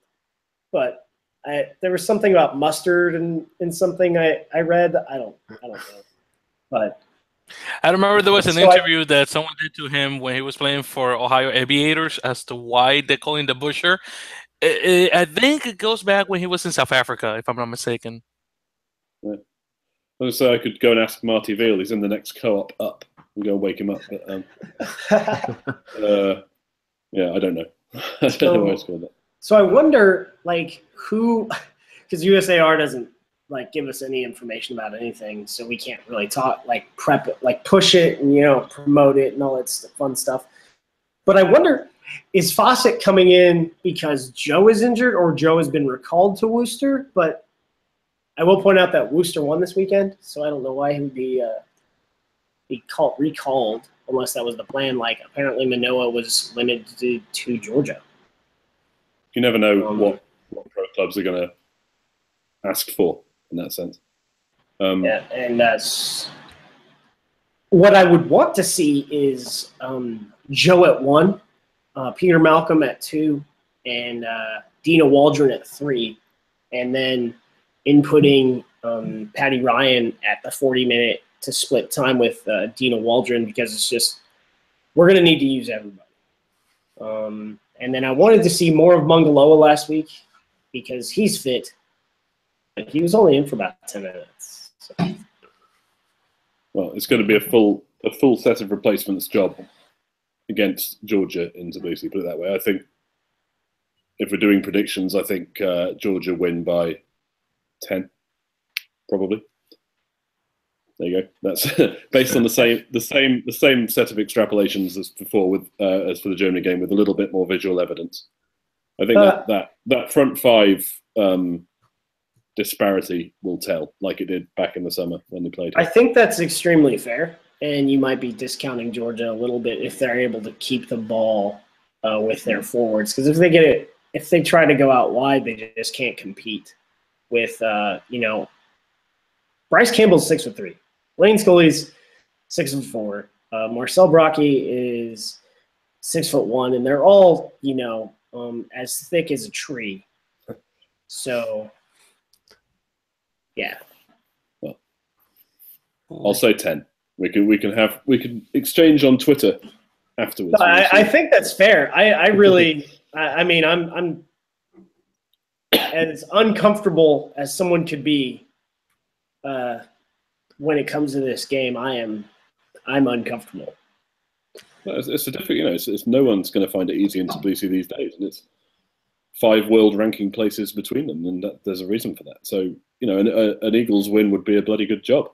but there was something about mustard in something I read. I don't know, but I remember there was an interview that someone did to him when he was playing for Ohio Aviators as to why they call him the Butcher. I think it goes back when he was in South Africa, if I'm not mistaken. Yeah. So I could go and ask Marty Veal. He's in the next co-op up. I'm going to wake him up. But, yeah, I don't know. I don't know why it's called that. So I wonder, like, who, because USAR doesn't like give us any information about anything, so we can't really talk, like prep it, like push it and promote it and all that fun stuff. But I wonder, is Fawcett coming in because Joe is injured or Joe has been recalled to Worcester? But I will point out that Worcester won this weekend, so I don't know why he would be recalled unless that was the plan. Like, apparently Manoa was limited to Georgia. You never know what pro clubs are going to ask for in that sense. Yeah, and that's what I would want to see is Joe at 1, Peter Malcolm at 2, and Dina Waldron at 3, and then inputting Patty Ryan at the 40-minute to split time with Dina Waldron, because it's just we're going to need to use everybody. And then I wanted to see more of Mungaloa last week because he's fit. But he was only in for about 10 minutes. So. Well, it's going to be a full set of replacements job against Georgia in Tbilisi, put it that way. I think if we're doing predictions, I think Georgia win by 10, probably. There you go. That's based on the same set of extrapolations as before with as for the Germany game, with a little bit more visual evidence. I think that front five disparity will tell, like it did back in the summer when they played. I think that's extremely fair, and you might be discounting Georgia a little bit if they're able to keep the ball with their forwards, because if they try to go out wide, they just can't compete with Bryce Campbell's 6'3", Lane Scully's 6'4", Marcel Brocky is 6'1", and they're all as thick as a tree. So, yeah. Well, I'll say 10. We can exchange on Twitter afterwards. I think that's fair. I really, I'm as uncomfortable as someone could be when it comes to this game. I'm uncomfortable. It's a difficult, it's no one's going to find it easy in Tbilisi these days, and it's 5 world ranking places between them, and there's a reason for that. So an Eagles win would be a bloody good job.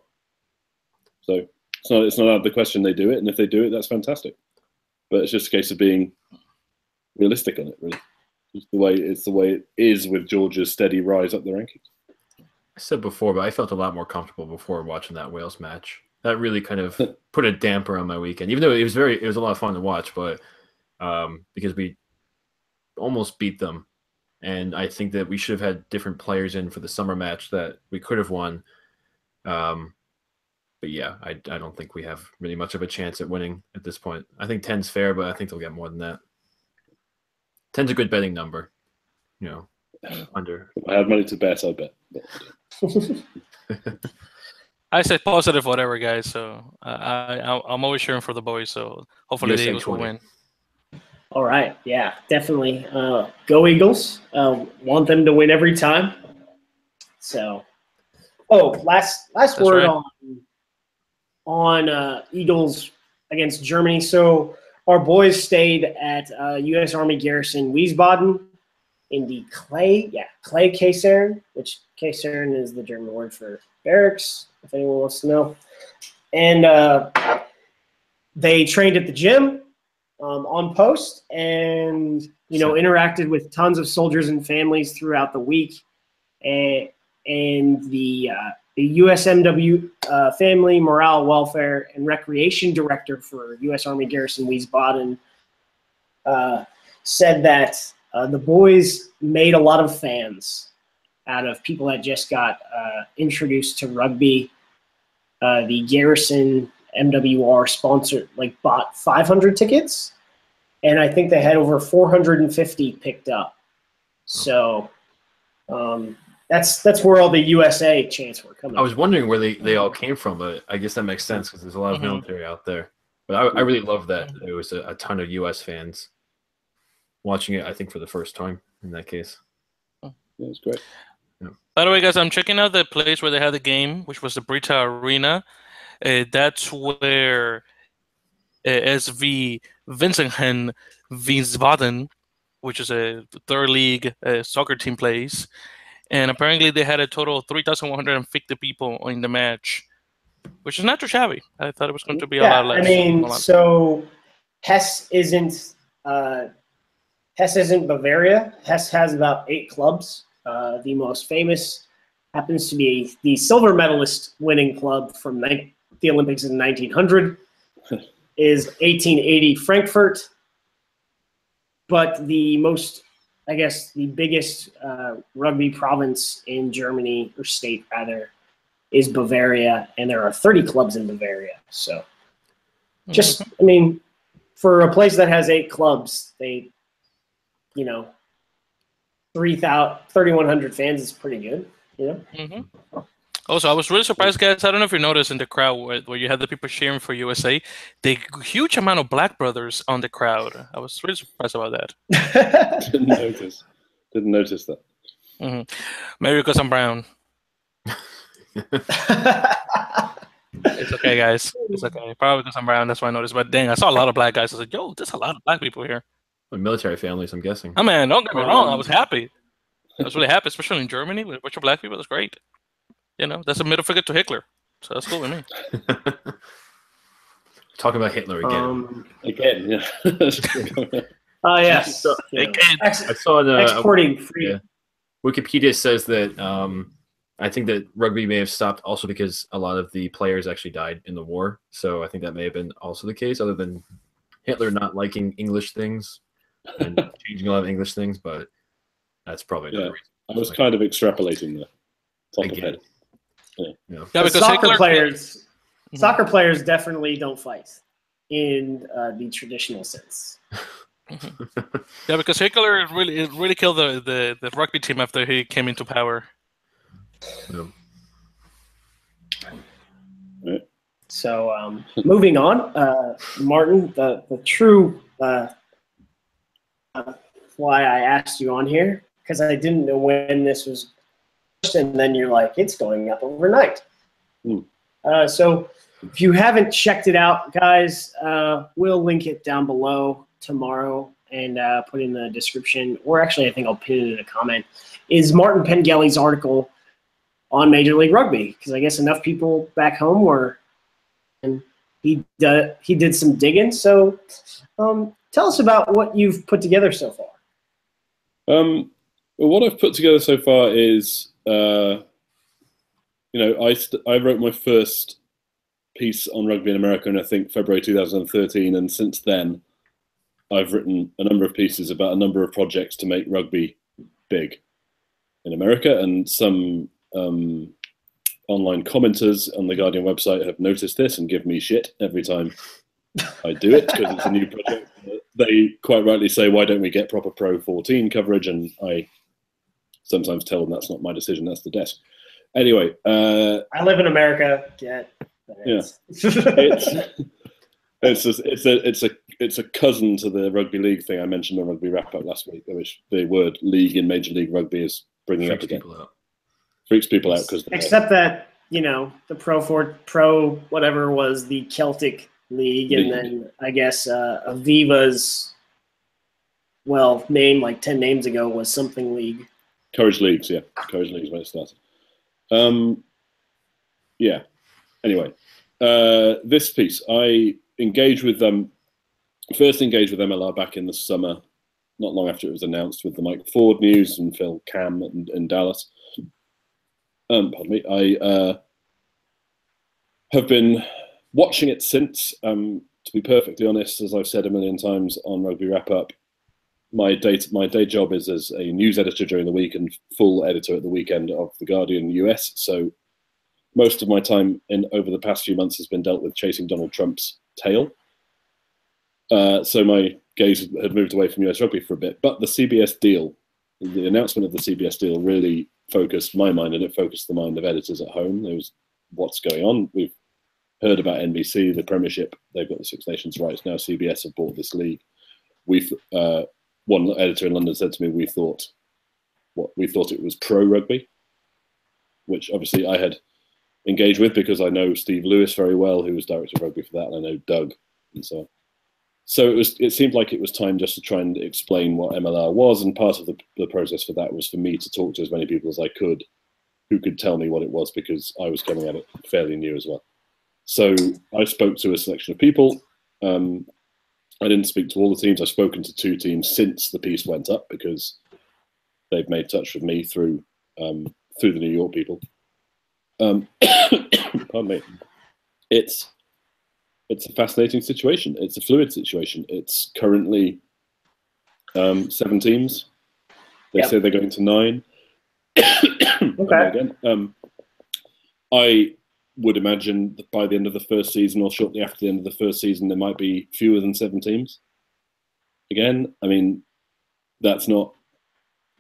So it's not out of the question they do it, and if they do it, that's fantastic. But it's just a case of being realistic on it, really. It's the way it is with Georgia's steady rise up the rankings. I said before, but I felt a lot more comfortable before watching that Wales match. That really kind of put a damper on my weekend, even though it was a lot of fun to watch, but because we almost beat them. And I think that we should have had different players in for the summer match that we could have won. But yeah, I don't think we have really much of a chance at winning at this point. I think 10's fair, but I think they'll get more than that. 10's a good betting number. Under. If I have money to bet, I bet. I said positive whatever, guys. So I'm always cheering for the boys. So hopefully the Eagles will win. All right. Yeah, definitely. Go Eagles. Want them to win every time. So, last word right on Eagles against Germany. So our boys stayed at U.S. Army Garrison Wiesbaden in the Clay Kaserne, which Kaserne is the German word for barracks, if anyone wants to know. And they trained at the gym on post and, interacted with tons of soldiers and families throughout the week. And the the USMW Family, Morale, Welfare, and Recreation Director for U.S. Army Garrison Wiesbaden, said that the boys made a lot of fans out of people that just got introduced to rugby. The Garrison MWR sponsored, bought 500 tickets, and I think they had over 450 picked up. So that's where all the USA chants were coming. I was wondering where they all came from, but I guess that makes sense because there's a lot of military out there. But I really love that there was a ton of US fans watching it, I think, for the first time in that case. That was great. Yeah. By the way, guys, I'm checking out the place where they had the game, which was the Brita Arena. That's where SV Vincenhen Wiesbaden, which is a third league soccer team, plays. And apparently they had a total of 3,150 people in the match, which is not too shabby. I thought it was going to be a lot less. I mean, so Hesse isn't Bavaria. Hesse has about 8 clubs. The most famous happens to be the silver medalist winning club from the Olympics in 1900 is 1880 Frankfurt. But the biggest rugby province in Germany, or state rather, is Bavaria, and there are 30 clubs in Bavaria. So I mean, for a place that has 8 clubs, 3,100 fans is pretty good, Also, I was really surprised, guys. I don't know if you noticed in the crowd where you had the people cheering for USA, the huge amount of black brothers on the crowd. I was really surprised about that. Didn't notice that. Maybe because I'm brown. It's okay, guys. It's okay. Probably because I'm brown. That's why I noticed. But dang, I saw a lot of black guys. I was like, yo, there's a lot of black people here. Military families, I'm guessing. Oh, man, don't get me wrong. I was happy. I was really happy, especially in Germany with a bunch of black people. That's great. That's a middle finger to Hitler. So that's cool with me. Talking about Hitler again. Again, yeah. Yes. I saw exporting free. Yeah. Wikipedia says that I think that rugby may have stopped also because a lot of the players actually died in the war. So I think that may have been also the case, other than Hitler not liking English things and changing a lot of English things. But that's probably another reason. I was kind of extrapolating there. Top of head. Yeah, because soccer players definitely don't fight in the traditional sense. Yeah, because Hitler really killed the rugby team after he came into power. So moving on, Martin, the true why I asked you on here, because I didn't know when this was, and then you're like, it's going up overnight. So if you haven't checked it out, guys, we'll link it down below tomorrow and put in the description, or actually I think I'll pin it in a comment, is Martin Pengelly's article on Major League Rugby, because I guess enough people back home were, and he did some digging. So tell us about what you've put together so far. Well, what I've put together so far is, I wrote my first piece on rugby in America in, I think, February 2013, and since then I've written a number of pieces about a number of projects to make rugby big in America, and some online commenters on the Guardian website have noticed this and give me shit every time I do it because it's a new project. They quite rightly say, why don't we get proper Pro 14 coverage? And I sometimes tell them that's not my decision, that's the desk. Anyway. I live in America. It's a cousin to the rugby league thing I mentioned on Rugby Wrap Up last week, which the word league in Major League Rugby is bringing up again. Freaks people out because except that the Pro whatever was the Celtic League, and then I guess Aviva's name like 10 names ago was something league. Courage Leagues, yeah. Courage Leagues when it started. Anyway, this piece, I first engaged with MLR back in the summer, not long after it was announced, with the Mike Ford news and Phil Cam in Dallas. Pardon me. I have been watching it since. To be perfectly honest, as I've said a million times on Rugby Wrap Up, my day job is as a news editor during the week and full editor at the weekend of The Guardian US. So most of my time over the past few months has been dealt with chasing Donald Trump's tail. So my gaze had moved away from US rugby for a bit. But the CBS deal, the announcement of the CBS deal really focused my mind, and it focused the mind of editors at home. There was what's going on. We've heard about NBC, the Premiership. They've got the Six Nations rights. Now CBS have bought this league. One editor in London said to me, we thought it was pro rugby, which obviously I had engaged with because I know Steve Lewis very well, who was director of rugby for that, and I know Doug, and so it seemed like it was time just to try and explain what MLR was, and part of the process for that was for me to talk to as many people as I could who could tell me what it was, because I was coming at it fairly new as well. So I spoke to a selection of people. I didn't speak to all the teams. I've spoken to 2 teams since the piece went up because they've made touch with me through the New York people. Pardon me. It's a fascinating situation. It's a fluid situation. It's currently 7 teams. They say they're going to 9. Okay. Again, I would imagine that by the end of the first season, or shortly after the end of the first season, there might be fewer than 7 teams. Again, I mean, that's not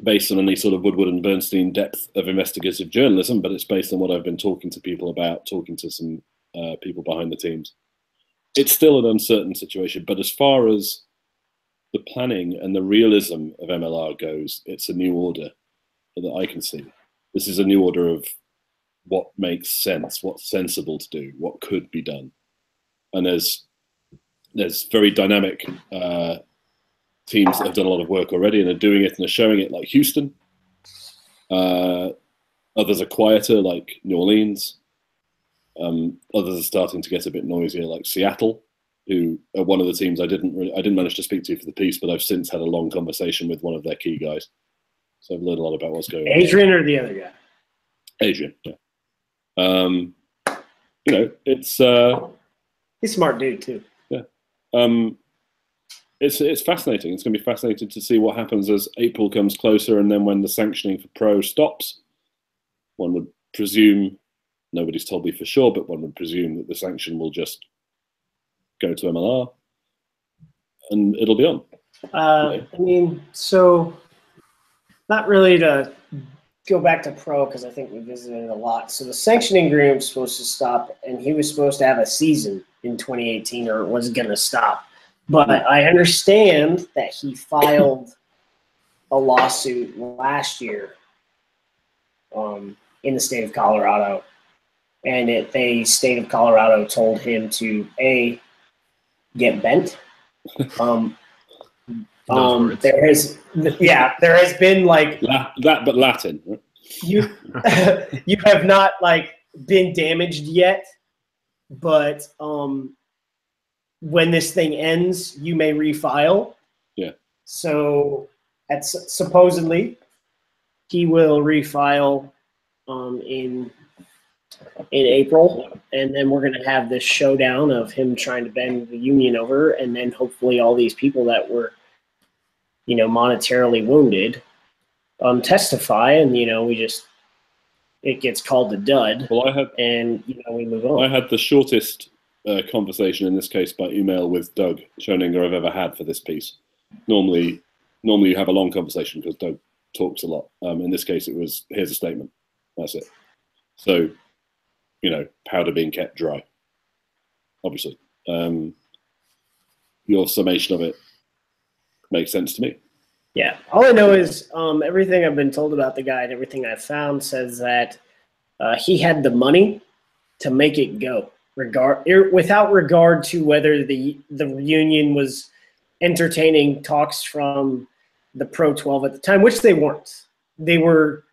based on any sort of Woodward and Bernstein depth of investigative journalism, but it's based on what I've been talking to people about, talking to some people behind the teams. It's still an uncertain situation, but as far as the planning and the realism of MLR goes, it's a new order that I can see. This is a new order of what makes sense, what's sensible to do, what could be done. And there's very dynamic teams that have done a lot of work already and are doing it and are showing it, like Houston. Others are quieter, like New Orleans. Others are starting to get a bit noisier, like Seattle, who are one of the teams I didn't manage to speak to for the piece, but I've since had a long conversation with one of their key guys. So I've learned a lot about what's going on. Adrian or the other guy? Adrian, yeah. It's he's a smart dude too. Yeah. It's fascinating. It's going to be fascinating to see what happens as April comes closer, and then when the sanctioning for pro stops. One would presume, nobody's told me for sure, but one would presume that the sanction will just go to MLR, and it'll be on. I mean, so not really to go back to pro, because I think we visited it a lot. So the sanctioning agreement was supposed to stop, and he was supposed to have a season in 2018, or it was going to stop. But I understand that he filed a lawsuit last year in the state of Colorado, and the state of Colorado told him to get bent. There has been like that, but Latin. You have not like been damaged yet, but when this thing ends, you may refile. Yeah. So supposedly he will refile in April, and then we're going to have this showdown of him trying to bend the union over, and then hopefully all these people that were, monetarily wounded, testify, and it gets called a dud. Well, we move on. I had the shortest conversation in this case by email with Doug Schoeninger I've ever had for this piece. Normally you have a long conversation because Doug talks a lot. In this case, it was, here's a statement. That's it. So, powder being kept dry, obviously. Your summation of it makes sense to me. Yeah. All I know is everything I've been told about the guy and everything I've found says that he had the money to make it go, without regard to whether the union was entertaining talks from the Pro 12 at the time, which they weren't. They were,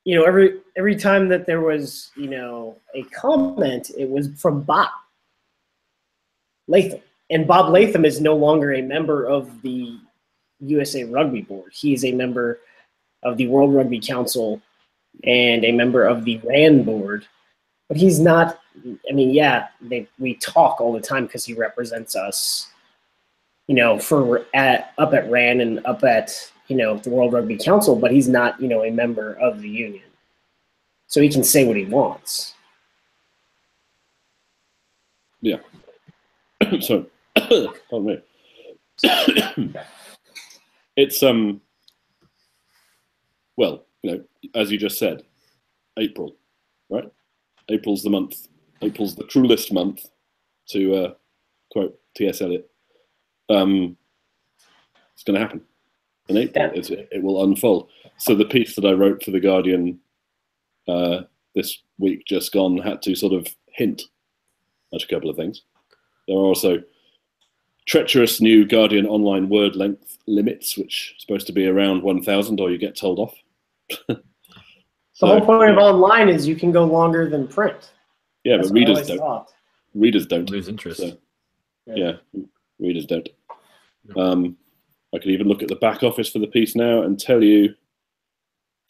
every time that there was, a comment, it was from Bob Latham. And Bob Latham is no longer a member of the USA Rugby Board. He is a member of the World Rugby Council and a member of the RAN board. But he's not. I mean, yeah, we talk all the time because he represents us. Up at RAN and up at the World Rugby Council, but he's not a member of the union, so he can say what he wants. Yeah. So, pardon me. It's well, as you just said, April, right? April's the month. April's the cruelest month, to quote T.S. Eliot. It's going to happen in April. Yeah. It will unfold. So the piece that I wrote for The Guardian this week just gone had to sort of hint at a couple of things. There are also treacherous new Guardian online word length limits, which are supposed to be around 1,000 or you get told off. The whole point of online is you can go longer than print. Yeah, That's but readers don't. Thought. Readers don't. Lose interest. So, yeah, readers don't. I could even look at the back office for the piece now and tell you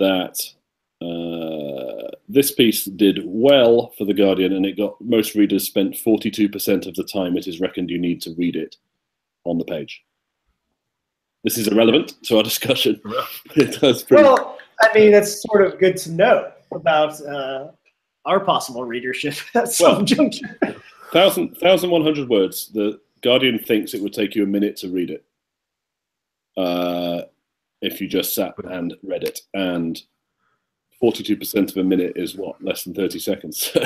that this piece did well for The Guardian, and it got most readers spent 42% of the time it is reckoned you need to read it on the page. This is irrelevant to our discussion. It does well, I mean, that's sort of good to know about our possible readership at some juncture. 1,100 words. The Guardian thinks it would take you a minute to read it if you just sat and read it. And 42% of a minute is what? Less than 30 seconds. So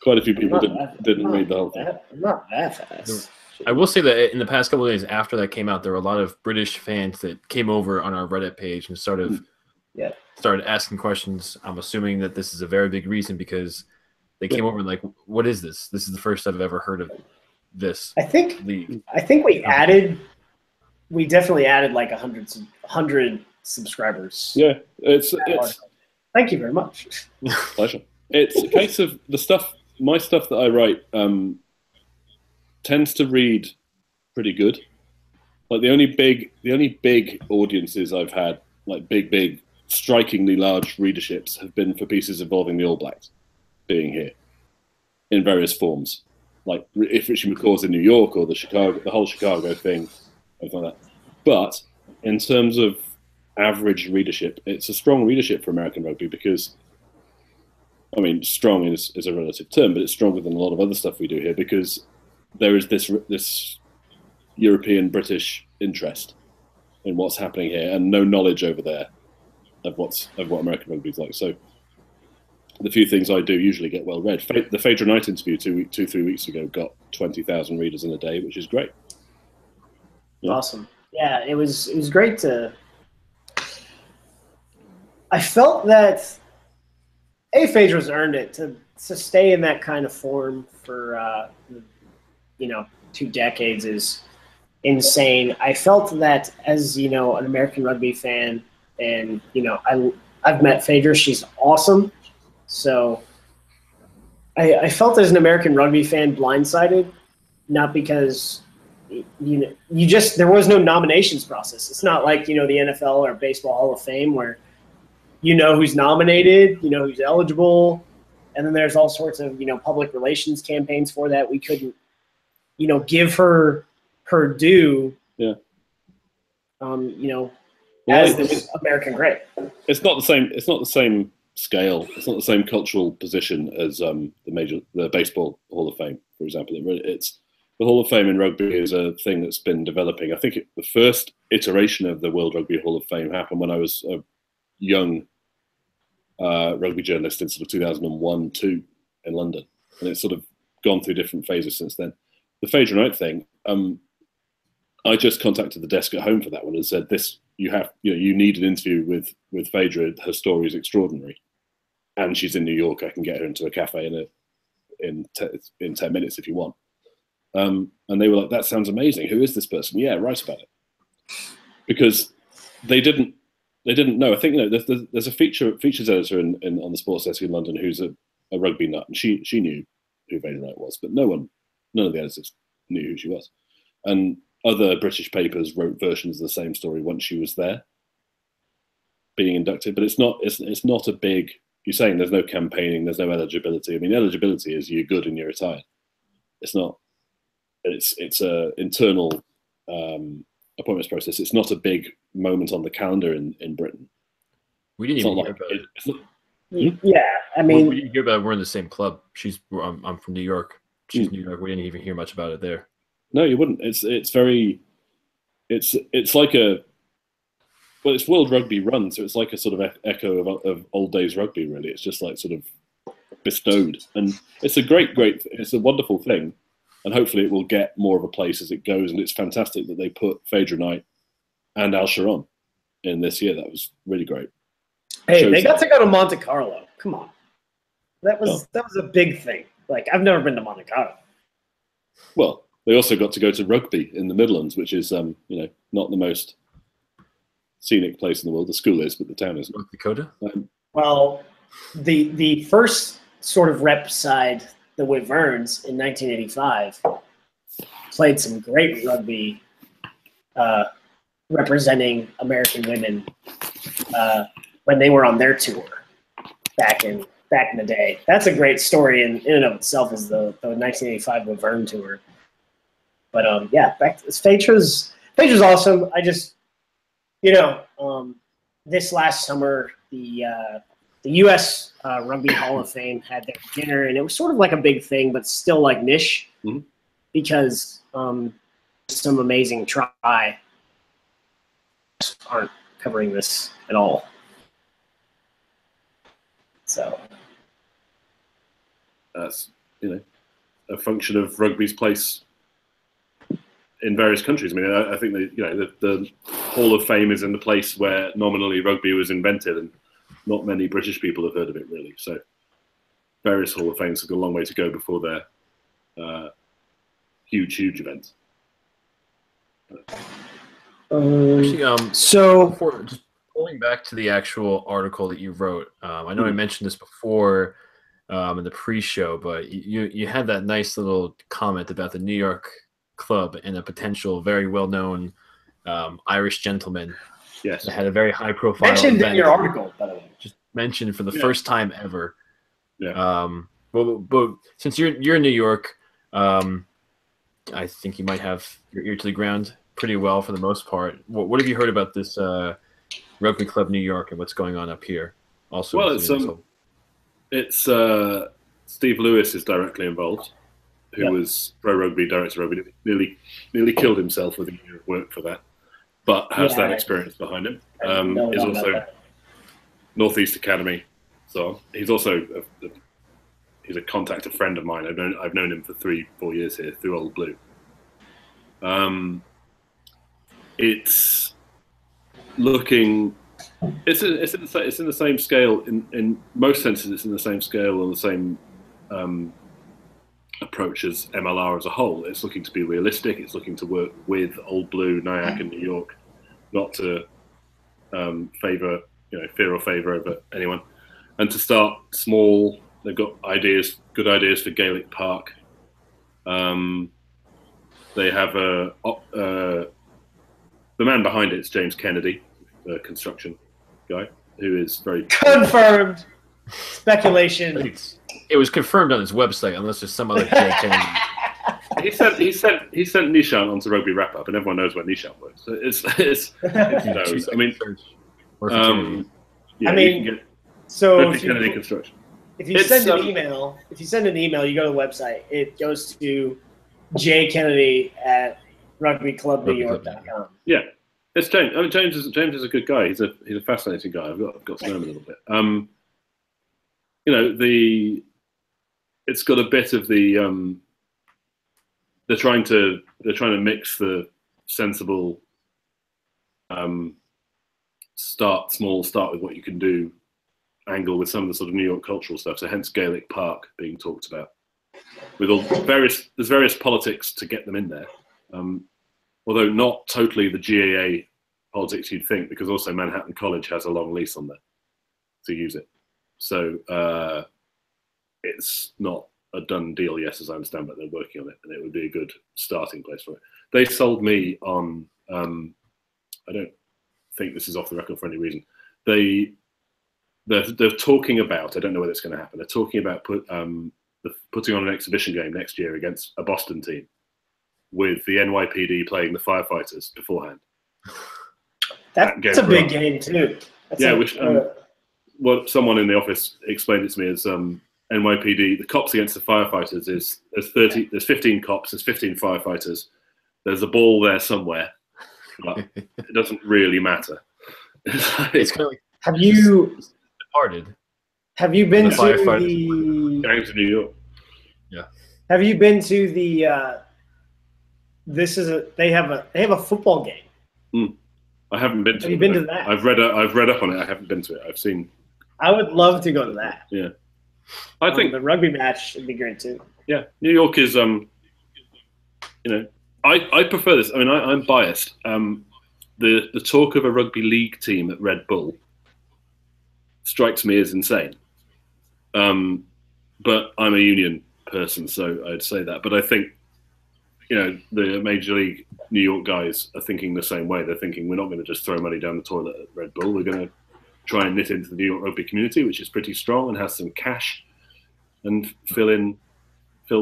quite a few people didn't read the whole thing. Not that fast. I will say that in the past couple of days after that came out, there were a lot of British fans that came over on our Reddit page and started asking questions. I'm assuming that this is a very big reason because they came over and like, what is this? This is the first I've ever heard of this. I think we definitely added like 100 subscribers. Yeah, it's thank you very much. Pleasure. It's a case of my stuff that I write tends to read pretty good. Like the only big audiences I've had, like big, strikingly large readerships, have been for pieces involving the All Blacks being here in various forms. Like if Richie McCaw's in New York or the whole Chicago thing, something like that. But in terms of average readership, it's a strong readership for American rugby because, I mean, strong is a relative term, but it's stronger than a lot of other stuff we do here because there is this European British interest in what's happening here and no knowledge over there of what American rugby is like. So the few things I do usually get well read. The Phaedra Knight interview 3 weeks ago got 20,000 readers in a day, which is great. Yeah. Awesome. Yeah, it was great to. I felt that Phaedra's earned it to stay in that kind of form for 2 decades is insane. I felt that as an American rugby fan, and I've met Phaedra. She's awesome. So I felt as an American rugby fan blindsided, not because there was no nominations process. It's not like the NFL or Baseball Hall of Fame where who's nominated, who's eligible, and then there's all sorts of public relations campaigns for that. We couldn't give her due. Yeah. As this American great. It's not the same. It's not the same scale. It's not the same cultural position as the Baseball Hall of Fame, for example. It's the Hall of Fame in rugby is a thing that's been developing. I think the first iteration of the World Rugby Hall of Fame happened when I was a young rugby journalist in sort of 2001-2 in London, and it's sort of gone through different phases since then. The Phaedra Knight thing, I just contacted the desk at home for that one and said, you need an interview with Phaedra. Her story is extraordinary, and she's in New York. I can get her into a cafe in 10 minutes if you want. And they were like, that sounds amazing. Who is this person? Yeah, write about it. Because they didn't know. I think there's a features editor on the sports desk in London who's a rugby nut, and she knew who Phaedra Knight was, but none of the editors knew who she was. And other British papers wrote versions of the same story once she was there. being inducted, but it's not. It's not a big. You're saying there's no campaigning, there's no eligibility. I mean, eligibility is you're good and you're retired. It's not. It's a internal appointments process. It's not a big moment on the calendar in Britain. We didn't even hear about it. Yeah, I mean, we didn't hear about it. We're in the same club. I'm from New York. She's New York. We didn't even hear much about it there. No, you wouldn't. It's like a, well, it's World Rugby run, so it's like a sort of echo of old days rugby. Really, it's just like sort of bestowed, and it's a it's a wonderful thing, and hopefully it will get more of a place as it goes. And it's fantastic that they put Phaedra Knight and Al Sharon in this year. That was really great. Hey, they got to go to Monte Carlo. Come on, that was a big thing. Like, I've never been to Monte Carlo. Well, they also got to go to rugby in the Midlands, which is not the most scenic place in the world. The school is, but the town isn't. North Dakota. Well, the first sort of rep side, the Wyverns in 1985, played some great rugby, representing American women when they were on their tour back in the day. That's a great story in and of itself, is the 1985 Wyvern tour. But back to Phaedra's awesome. I just, this last summer, the U.S. Rugby Hall of Fame had their dinner, and it was sort of like a big thing, but still like niche, because some amazing try aren't covering this at all. So that's a function of rugby's place in various countries. I mean, I think the Hall of Fame is in the place where nominally rugby was invented, and not many British people have heard of it really. So various Hall of Fames have got a long way to go before they're huge events. Actually, so before, just going back to the actual article that you wrote, I know I mentioned this before in the pre-show, but you had that nice little comment about the New York club and a potential very well-known Irish gentleman. Yes, that had a very high-profile mentioned event. in your article, by the way. Just mentioned for the first time ever. Yeah. But since you're in New York, I think you might have your ear to the ground pretty well for the most part. What have you heard about this Rugby Club New York and what's going on up here? Also, well, it's Steve Lewis is directly involved, who was pro rugby director of rugby, nearly killed himself with a year of work for that, but has that experience behind him. He's also Northeast Academy, so he's also he's a contact, a friend of mine. I've known him for 3-4 years here through Old Blue. It's looking. It's in the same scale in most senses. It's in the same scale or the same approach as MLR as a whole. It's looking to be realistic. It's looking to work with Old Blue, Nyack, and New York, not to favour fear or favour over anyone, and to start small. They've got good ideas for Gaelic Park. They have the man behind it is James Kennedy, the construction guy, who is very confirmed. Speculation. It was confirmed on his website, unless there's some other Jay Kennedy. He sent Nishant onto Rugby Wrap Up, and everyone knows where Nishant works. So it's knows. I mean, Kennedy construction. If you send an email, you go to the website. It goes to jkennedy@rugbyclubnewyork.com. Yeah, it's James. I mean, James is a good guy. He's a fascinating guy. I've got to know him a little bit. It's got a bit of the they're trying to mix the sensible start with what you can do angle with some of the sort of New York cultural stuff. So hence Gaelic Park being talked about. With there's various politics to get them in there, although not totally the GAA politics you'd think, because also Manhattan College has a long lease on there to use it. So it's not a done deal, yes, as I understand, but they're working on it, and it would be a good starting place for it. They sold me on, I don't think this is off the record for any reason, they're talking about. I don't know whether it's going to happen. They're talking about putting on an exhibition game next year against a Boston team, with the NYPD playing the firefighters beforehand. That's a big game too. What someone in the office explained it to me as NYPD, the cops against the firefighters there's 15 cops, there's 15 firefighters. There's a ball there somewhere, but it doesn't really matter. It's kind of like have you departed? Have you been to Going to New York? Yeah. Have you been to the? They have a football game. I haven't been to. Have you been to that? I've read up on it. I haven't been to it. I've seen. I would love to go to that. Yeah, I think the rugby match would be great too. Yeah, New York is I prefer this. I mean, I'm biased. The talk of a rugby league team at Red Bull strikes me as insane. But I'm a union person, so I'd say that. But I think, the Major League New York guys are thinking the same way. They're thinking we're not going to just throw money down the toilet at Red Bull. We're going to try and knit into the New York rugby community, which is pretty strong and has some cash, and fill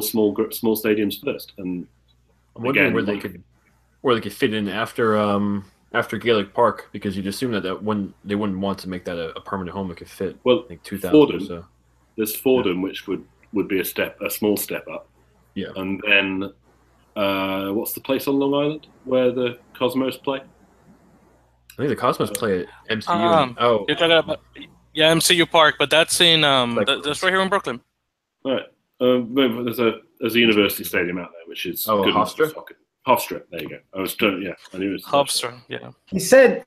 small stadiums first. And I'm wondering where they could fit in after Gaelic Park, because you'd assume that when they wouldn't want to make that a permanent home, it could fit. Well, I think 2,000 Fordham, or so. There's Fordham, which would be a small step up. Yeah. And then what's the place on Long Island where the Cosmos play? I think the Cosmos play at MCU. You're talking about MCU Park, but that's in that's right here in Brooklyn. All right. There's a university stadium out there, which is good Hofstra? soccer. Hofstra, there you go. I knew it was Hofstra, yeah. He said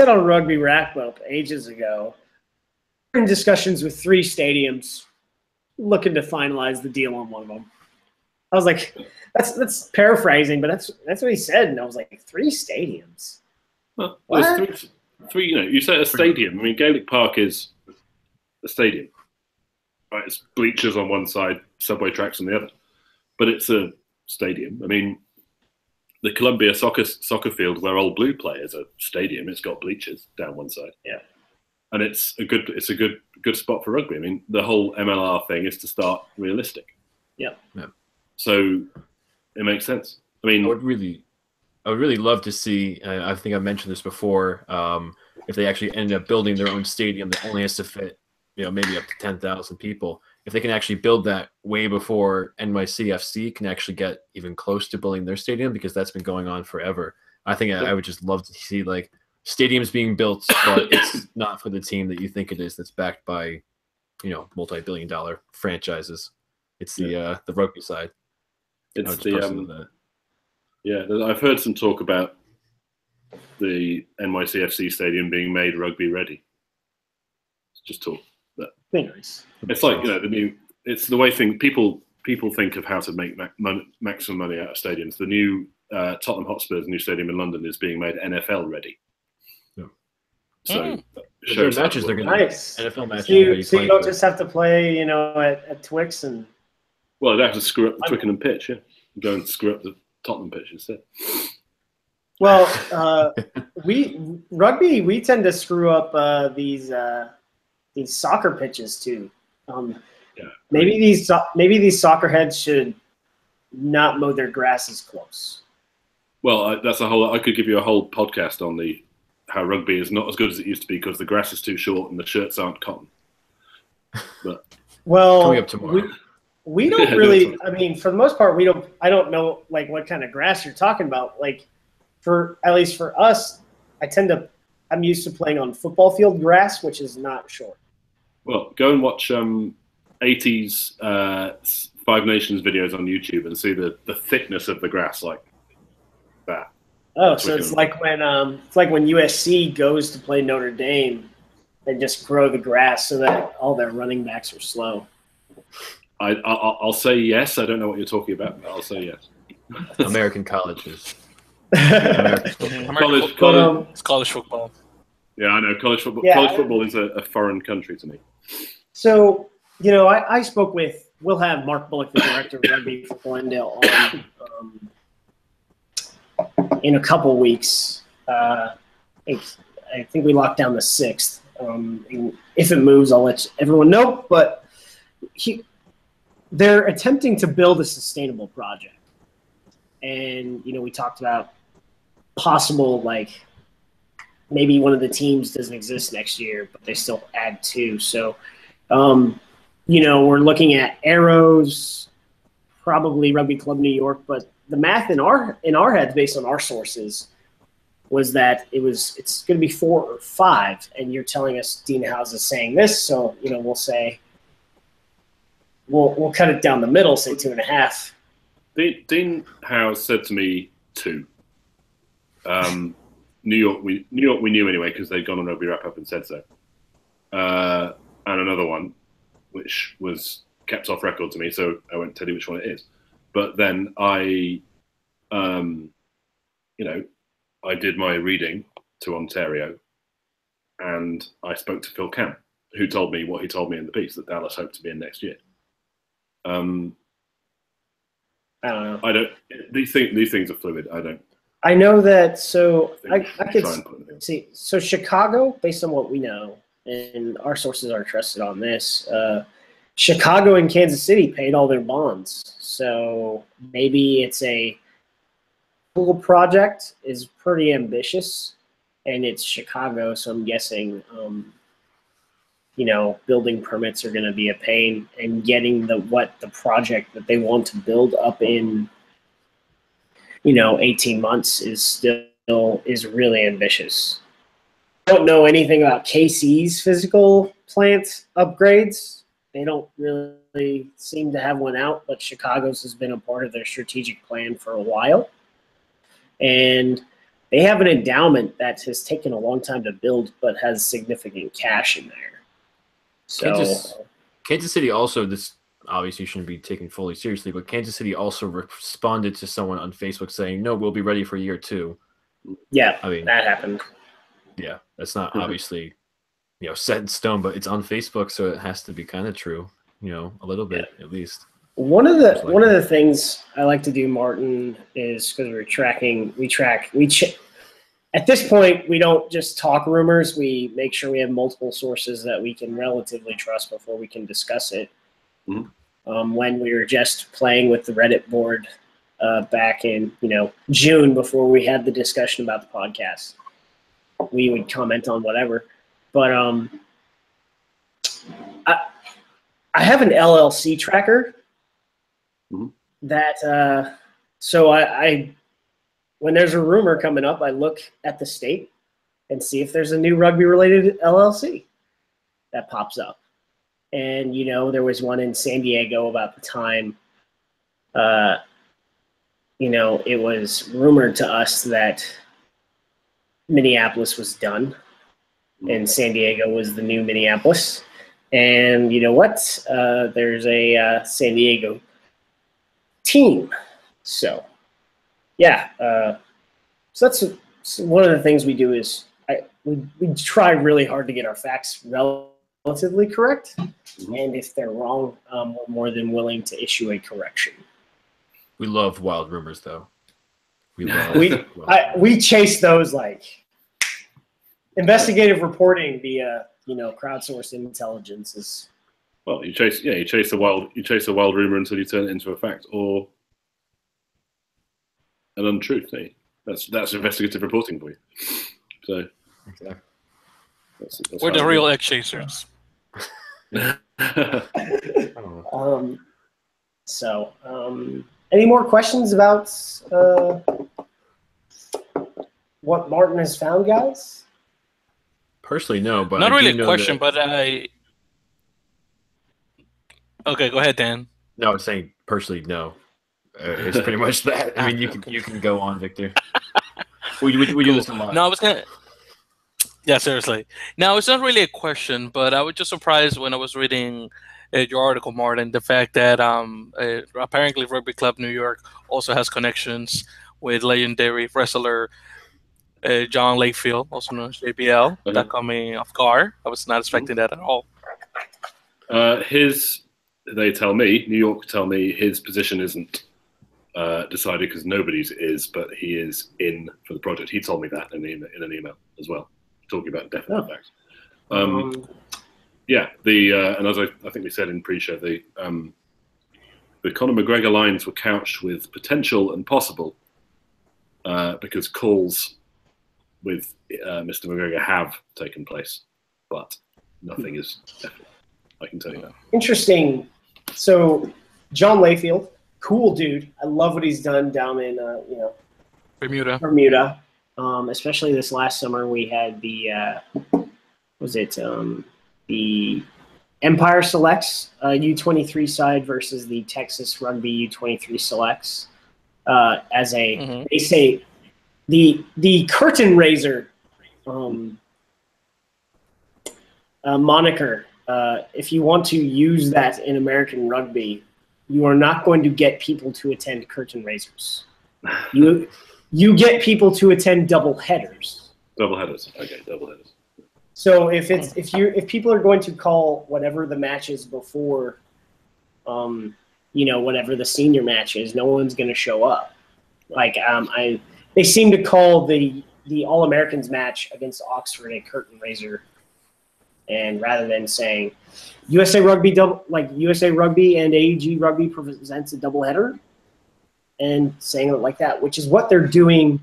on Rugby Wrap Up ages ago, we're in discussions with 3 stadiums, looking to finalize the deal on one of them. I was like, that's paraphrasing, but that's what he said, and I was like, 3 stadiums. Well, there's three. You say a stadium. I mean, Gaelic Park is a stadium, right? It's bleachers on one side, subway tracks on the other, but it's a stadium. I mean, the Columbia soccer field where Old Blue play is a stadium. It's got bleachers down one side. Yeah, and it's a good spot for rugby. I mean, the whole MLR thing is to start realistic. Yeah. So it makes sense. I mean, I would really love to see. I think I mentioned this before. If they actually ended up building their own stadium that only has to fit, maybe up to 10,000 people. If they can actually build that way before NYCFC can actually get even close to building their stadium, because that's been going on forever. I think I would just love to see like stadiums being built, but it's not for the team that you think it is. That's backed by, multi-billion-dollar franchises. It's the rugby side. It's I've heard some talk about the NYCFC stadium being made rugby ready. It's just talk. Nice. It's like it's the way people think of how to make maximum money out of stadiums. The new Tottenham Hotspur's new stadium in London is being made NFL ready. Yeah. So shows matches they're going to nice NFL matches. So you don't just have to play, at Twix and. Well, they have to screw up the Twickenham pitch, yeah. Go and screw up the Tottenham pitch instead. Well, we tend to screw up these soccer pitches too. Maybe these soccer heads should not mow their grasses close. Well, I could give you a whole podcast on how rugby is not as good as it used to be because the grass is too short and the shirts aren't cotton. But coming up tomorrow. We don't really. I mean, for the most part, I don't know like what kind of grass you're talking about. Like, at least for us, I'm used to playing on football field grass, which is not short. Well, go and watch 80s Five Nations videos on YouTube and see the thickness of the grass like that. Oh, so it's like when USC goes to play Notre Dame, they just grow the grass so that all their running backs are slow. I'll say yes. I don't know what you're talking about, but I'll say yes. American colleges. It's college football. Yeah, I know. College football. Yeah, college football is a foreign country to me. So, I spoke with. We'll have Mark Bullock, the director of rugby for Glendale, on in a couple weeks. I I think we locked down the 6th. And if it moves, I'll let everyone know. But they're attempting to build a sustainable project. And, we talked about possible, like, maybe one of the teams doesn't exist next year, but they still add 2. So, we're looking at Arrows, probably Rugby Club New York, but the math in our heads, based on our sources, was that it's going to be 4 or 5, and you're telling us Dean Howes is saying this, so we'll say we'll cut it down the middle, say 2.5. Dean Howes said to me 2. New York we knew anyway because they'd gone on Rugby Wrap Up and said so, and another one which was kept off record to me, so I won't tell you which one it is. But then I did my reading to Ontario, and I spoke to Phil Camp, who told me what he told me in the piece, that Dallas hoped to be in next year. I don't know. These things are fluid. I know that. So I could try and put them in. see. So Chicago, based on what we know, and our sources are trusted on this, Chicago and Kansas City paid all their bonds. So maybe it's a pool project is pretty ambitious, and it's Chicago, so I'm guessing building permits are going to be a pain, and getting the project that they want to build up in 18 months is really ambitious. I don't know anything about KC's physical plant upgrades. They don't really seem to have one out, but Chicago's has been a part of their strategic plan for a while. And they have an endowment that has taken a long time to build, but has significant cash in there. So Kansas City also, this obviously shouldn't be taken fully seriously, but Kansas City also responded to someone on Facebook saying, no, we'll be ready for year 2. Yeah, I mean, that happened. Yeah, that's not obviously set in stone, but it's on Facebook, so it has to be kind of true, a little bit at least. One of the things I like to do, Martin, is because at this point, we don't just talk rumors. We make sure we have multiple sources that we can relatively trust before we can discuss it. Mm-hmm. When we were just playing with the Reddit board back in June, before we had the discussion about the podcast, we would comment on whatever. But I have an LLC tracker that so I when there's a rumor coming up, I look at the state and see if there's a new rugby-related LLC that pops up. And, there was one in San Diego about the time, it was rumored to us that Minneapolis was done and San Diego was the new Minneapolis. And you know what? There's a San Diego team. So, yeah. So that's one of the things we do is we try really hard to get our facts relatively correct. And if they're wrong, we're more than willing to issue a correction. We love wild rumors, though. We chase those like investigative reporting via crowdsourced intelligence is. Well, you chase a wild rumor until you turn it into a fact or an untruth. Eh? That's investigative reporting for you. So exactly. That's we're the real egg chasers. Any more questions about what Martin has found, guys? Personally, no, but not I really do a know question, that... but I. Okay, go ahead, Dan. No, I was saying personally, no. It's pretty much that. I mean, you can go on, Victor. We do this a lot. No, I was gonna. Yeah, seriously. Now, it's not really a question, but I was just surprised when I was reading your article, Martin, the fact that apparently Rugby Club New York also has connections with legendary wrestler John Lakefield, also known as JBL. That caught me off guard. I was not expecting that at all. They tell me, New York tell me, his position isn't decided because nobody's is, but he is in for the project. He told me that in an email as well. talking about definite facts. Yeah, and as I think we said in pre-show, the Conor McGregor lines were couched with potential and possible because calls with Mr. McGregor have taken place, but nothing is definite. I can tell you that. Interesting. So, John Layfield, cool dude. I love what he's done down in Bermuda. Especially this last summer, we had the the Empire Selects U23 side versus the Texas Rugby U23 Selects as a they say the curtain raiser moniker. If you want to use that in American rugby, you are not going to get people to attend curtain raisers. You get people to attend double headers. Double headers. Okay, double headers. So if people are going to call whatever the match is before, whatever the senior match is, no one's going to show up. Like they seem to call the All Americans match against Oxford a curtain raiser, and rather than saying USA Rugby USA Rugby and AUG Rugby presents a doubleheader, and saying it like that, which is what they're doing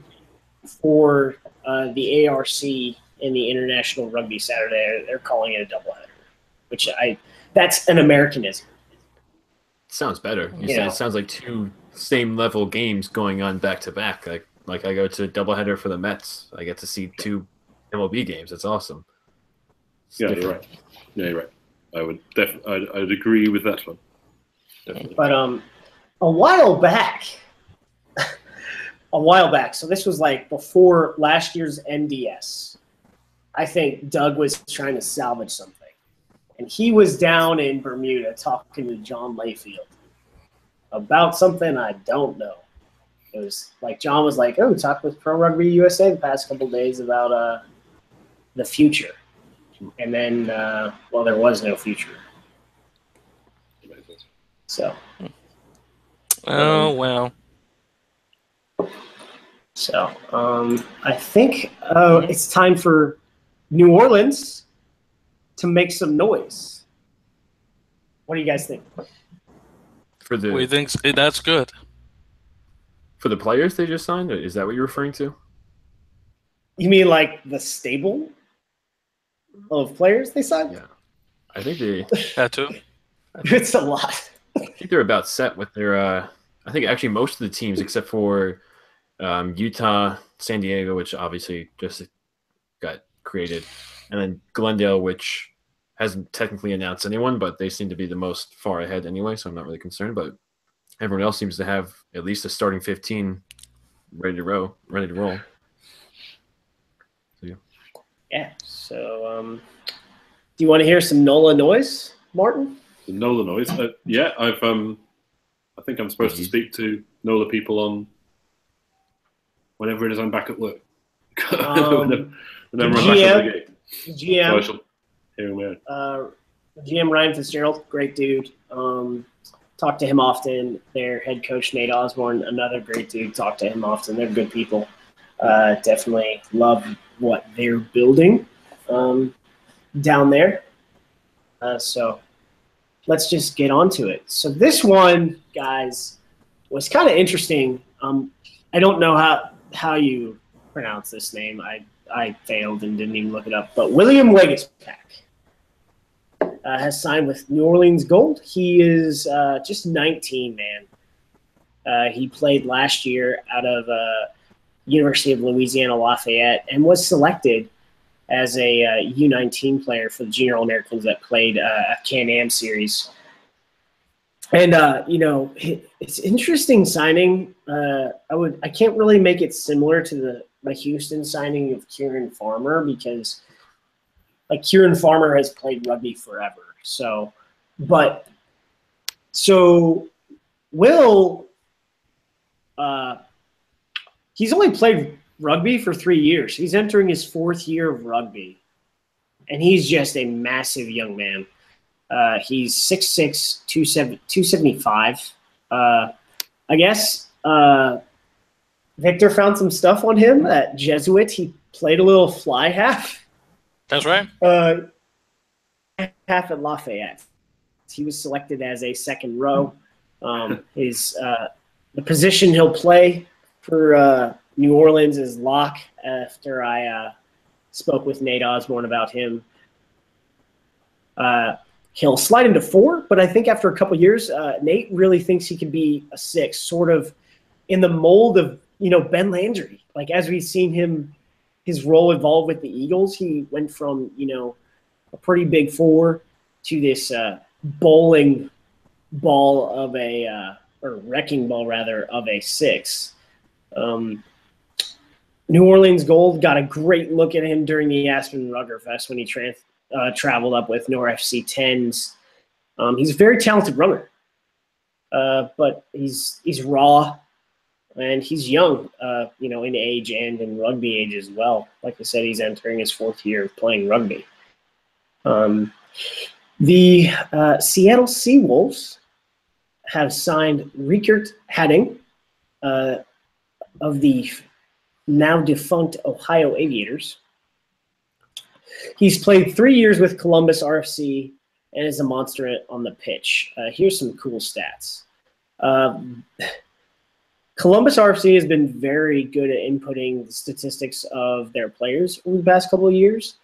for the ARC in the International Rugby Saturday. They're calling it a doubleheader, which that's an Americanism. Sounds better. It sounds like two same level games going on back to back. Like I go to a doubleheader for the Mets. I get to see two MLB games. That's awesome. You're right. Yeah, you're right. I'd agree with that one. Definitely. But a while back, so this was like before last year's NDS. I think Doug was trying to salvage something. And he was down in Bermuda talking to John Layfield about something I don't know. It was like John was like, "Oh, talked with Pro Rugby USA the past couple of days about the future." And then, there was no future. So. Oh, well. So, I think it's time for New Orleans to make some noise. What do you guys think? We think that's good. For the players they just signed? Is that what you're referring to? You mean like the stable of players they signed? Yeah. I think they... That too. It's a lot. I think they're about set with their... I think actually most of the teams except for Utah, San Diego, which obviously just got created, and then Glendale, which hasn't technically announced anyone, but they seem to be the most far ahead anyway, so I'm not really concerned. But everyone else seems to have at least a starting 15 ready to roll. So, yeah. So, do you want to hear some NOLA noise, Martin? The NOLA noise? Yeah, I think I'm supposed to speak to NOLA people on whenever it is I'm back at work. Whenever I'm back at the gate. GM. So I shall hear him out. GM Ryan Fitzgerald, great dude. Talk to him often. Their head coach Nate Osborne, another great dude. Talk to him often. They're good people. Definitely love what they're building down there. So let's just get on to it. So this one, guys, was kind of interesting. I don't know how you pronounce this name. I failed and didn't even look it up. But William Wegaspack has signed with New Orleans Gold. He is just 19, man. He played last year out of University of Louisiana Lafayette and was selected as a U19 player for the Junior All-Americans that played a Can-Am series. And, it's interesting signing. I can't really make it similar to the Houston signing of Kieran Farmer because Kieran Farmer has played rugby forever. So Will, he's only played rugby for 3 years. He's entering his 4th year of rugby, and he's just a massive young man. He's 6'6", 275. I guess Victor found some stuff on him at Jesuit. He played a little fly half That's right. Half at Lafayette. He was selected as a second row. The position he'll play for New Orleans is lock. After I spoke with Nate Osborne about him, he'll slide into 4, but I think after a couple years, Nate really thinks he could be a 6, sort of in the mold of Ben Landry. Like as we've seen his role evolve with the Eagles, he went from a pretty big 4 to this bowling ball of or wrecking ball rather of a 6. New Orleans Gold got a great look at him during the Aspen Rugger Fest when he traveled up with Nor FC 10s. He's a very talented runner, but he's raw and he's young, in age and in rugby age as well. Like I said, he's entering his 4th year of playing rugby. The Seattle Seawolves have signed Riekert Hadding of the now defunct Ohio Aviators. He's played 3 years with Columbus RFC and is a monster on the pitch. Here's some cool stats. Columbus RFC has been very good at inputting the statistics of their players over the past couple of years.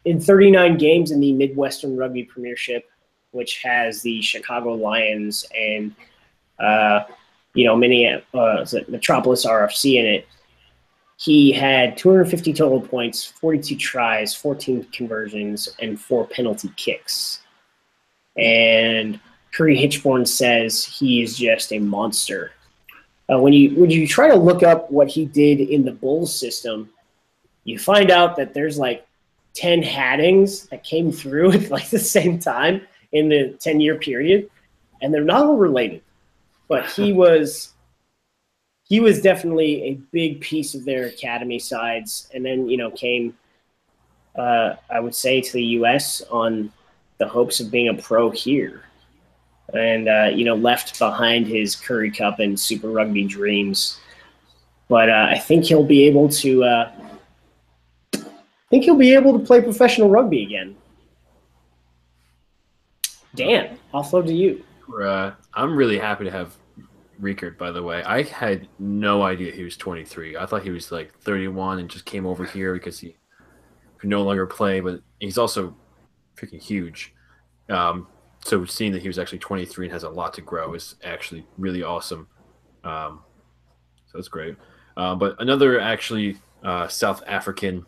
In 39 games in the Midwestern Rugby Premiership, which has the Chicago Lions and Metropolis RFC in it, he had 250 total points, 42 tries, 14 conversions, and 4 penalty kicks. And Curry Hitchborn says he is just a monster. When you try to look up what he did in the Bulls system, you find out that there's like 10 Haddings that came through at like the same time in the 10-year period, and they're not all related. But he was definitely a big piece of their academy sides, and then came, I would say, to the U.S. on the hopes of being a pro here, and left behind his Curry Cup and Super Rugby dreams. But I think he'll be able to. Play professional rugby again. Dan, I'll throw to you. I'm really happy to have Riekert, by the way. I had no idea he was 23. I thought he was like 31 and just came over here because he could no longer play, but he's also freaking huge. So seeing that he was actually 23 and has a lot to grow is actually really awesome. So that's great. But another actually South African,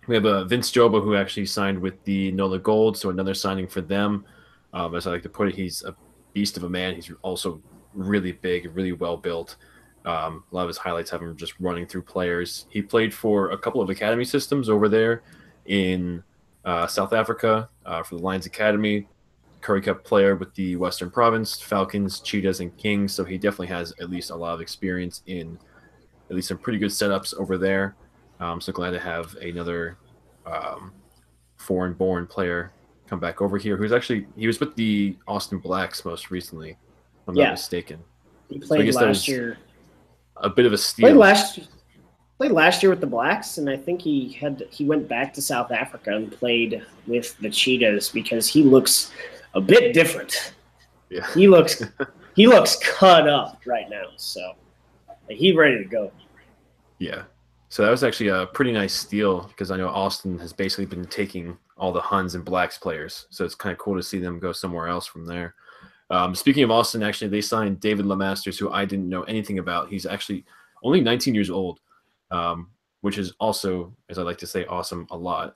we have Vince Joba, who actually signed with the NOLA Gold, so another signing for them. As I like to put it, he's a beast of a man. He's also really big, really well built. A lot of his highlights have him just running through players. He played for a couple of academy systems over there in South Africa for the Lions Academy. Curry Cup player with the Western Province, Falcons, Cheetahs, and Kings. So he definitely has at least a lot of experience in at least some pretty good setups over there. So glad to have another foreign-born player come back over here. He was with the Austin Blacks most recently, if I'm not mistaken. He played last year. A bit of a steal. Played last year with the Blacks, and I think he went back to South Africa and played with the Cheetahs because he looks a bit different. Yeah, he looks cut up right now, so he's ready to go. Yeah. So that was actually a pretty nice steal because I know Austin has basically been taking all the Huns and Blacks players. So it's kind of cool to see them go somewhere else from there. Speaking of Austin, actually, they signed David Lemasters, who I didn't know anything about. He's actually only 19 years old, which is also, as I like to say, awesome a lot.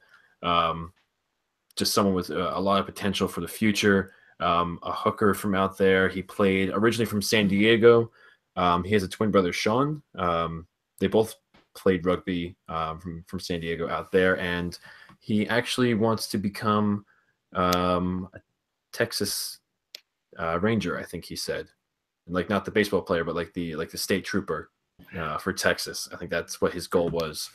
Just someone with a lot of potential for the future. A hooker from out there. He played originally from San Diego. He has a twin brother, Sean. They both played rugby from San Diego out there, and he actually wants to become a Texas Ranger, I think he said, and like not the baseball player, but like the state trooper for Texas. I think that's what his goal was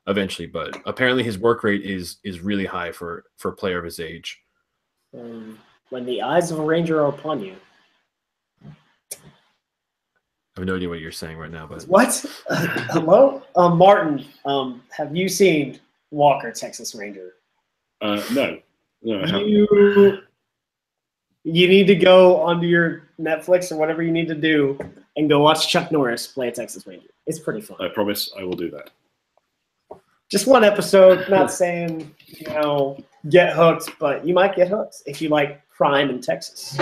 eventually. But apparently, his work rate is really high for a player of his age. When the eyes of a Ranger are upon you. I have no idea what you're saying right now, but what? Hello, Martin. Have you seen Walker, Texas Ranger. No, I haven't. You need to go onto your Netflix or whatever you need to do and go watch Chuck Norris play a Texas Ranger. It's pretty fun. I promise I will do that. Just one episode, not saying, get hooked, but you might get hooked if you like crime in Texas.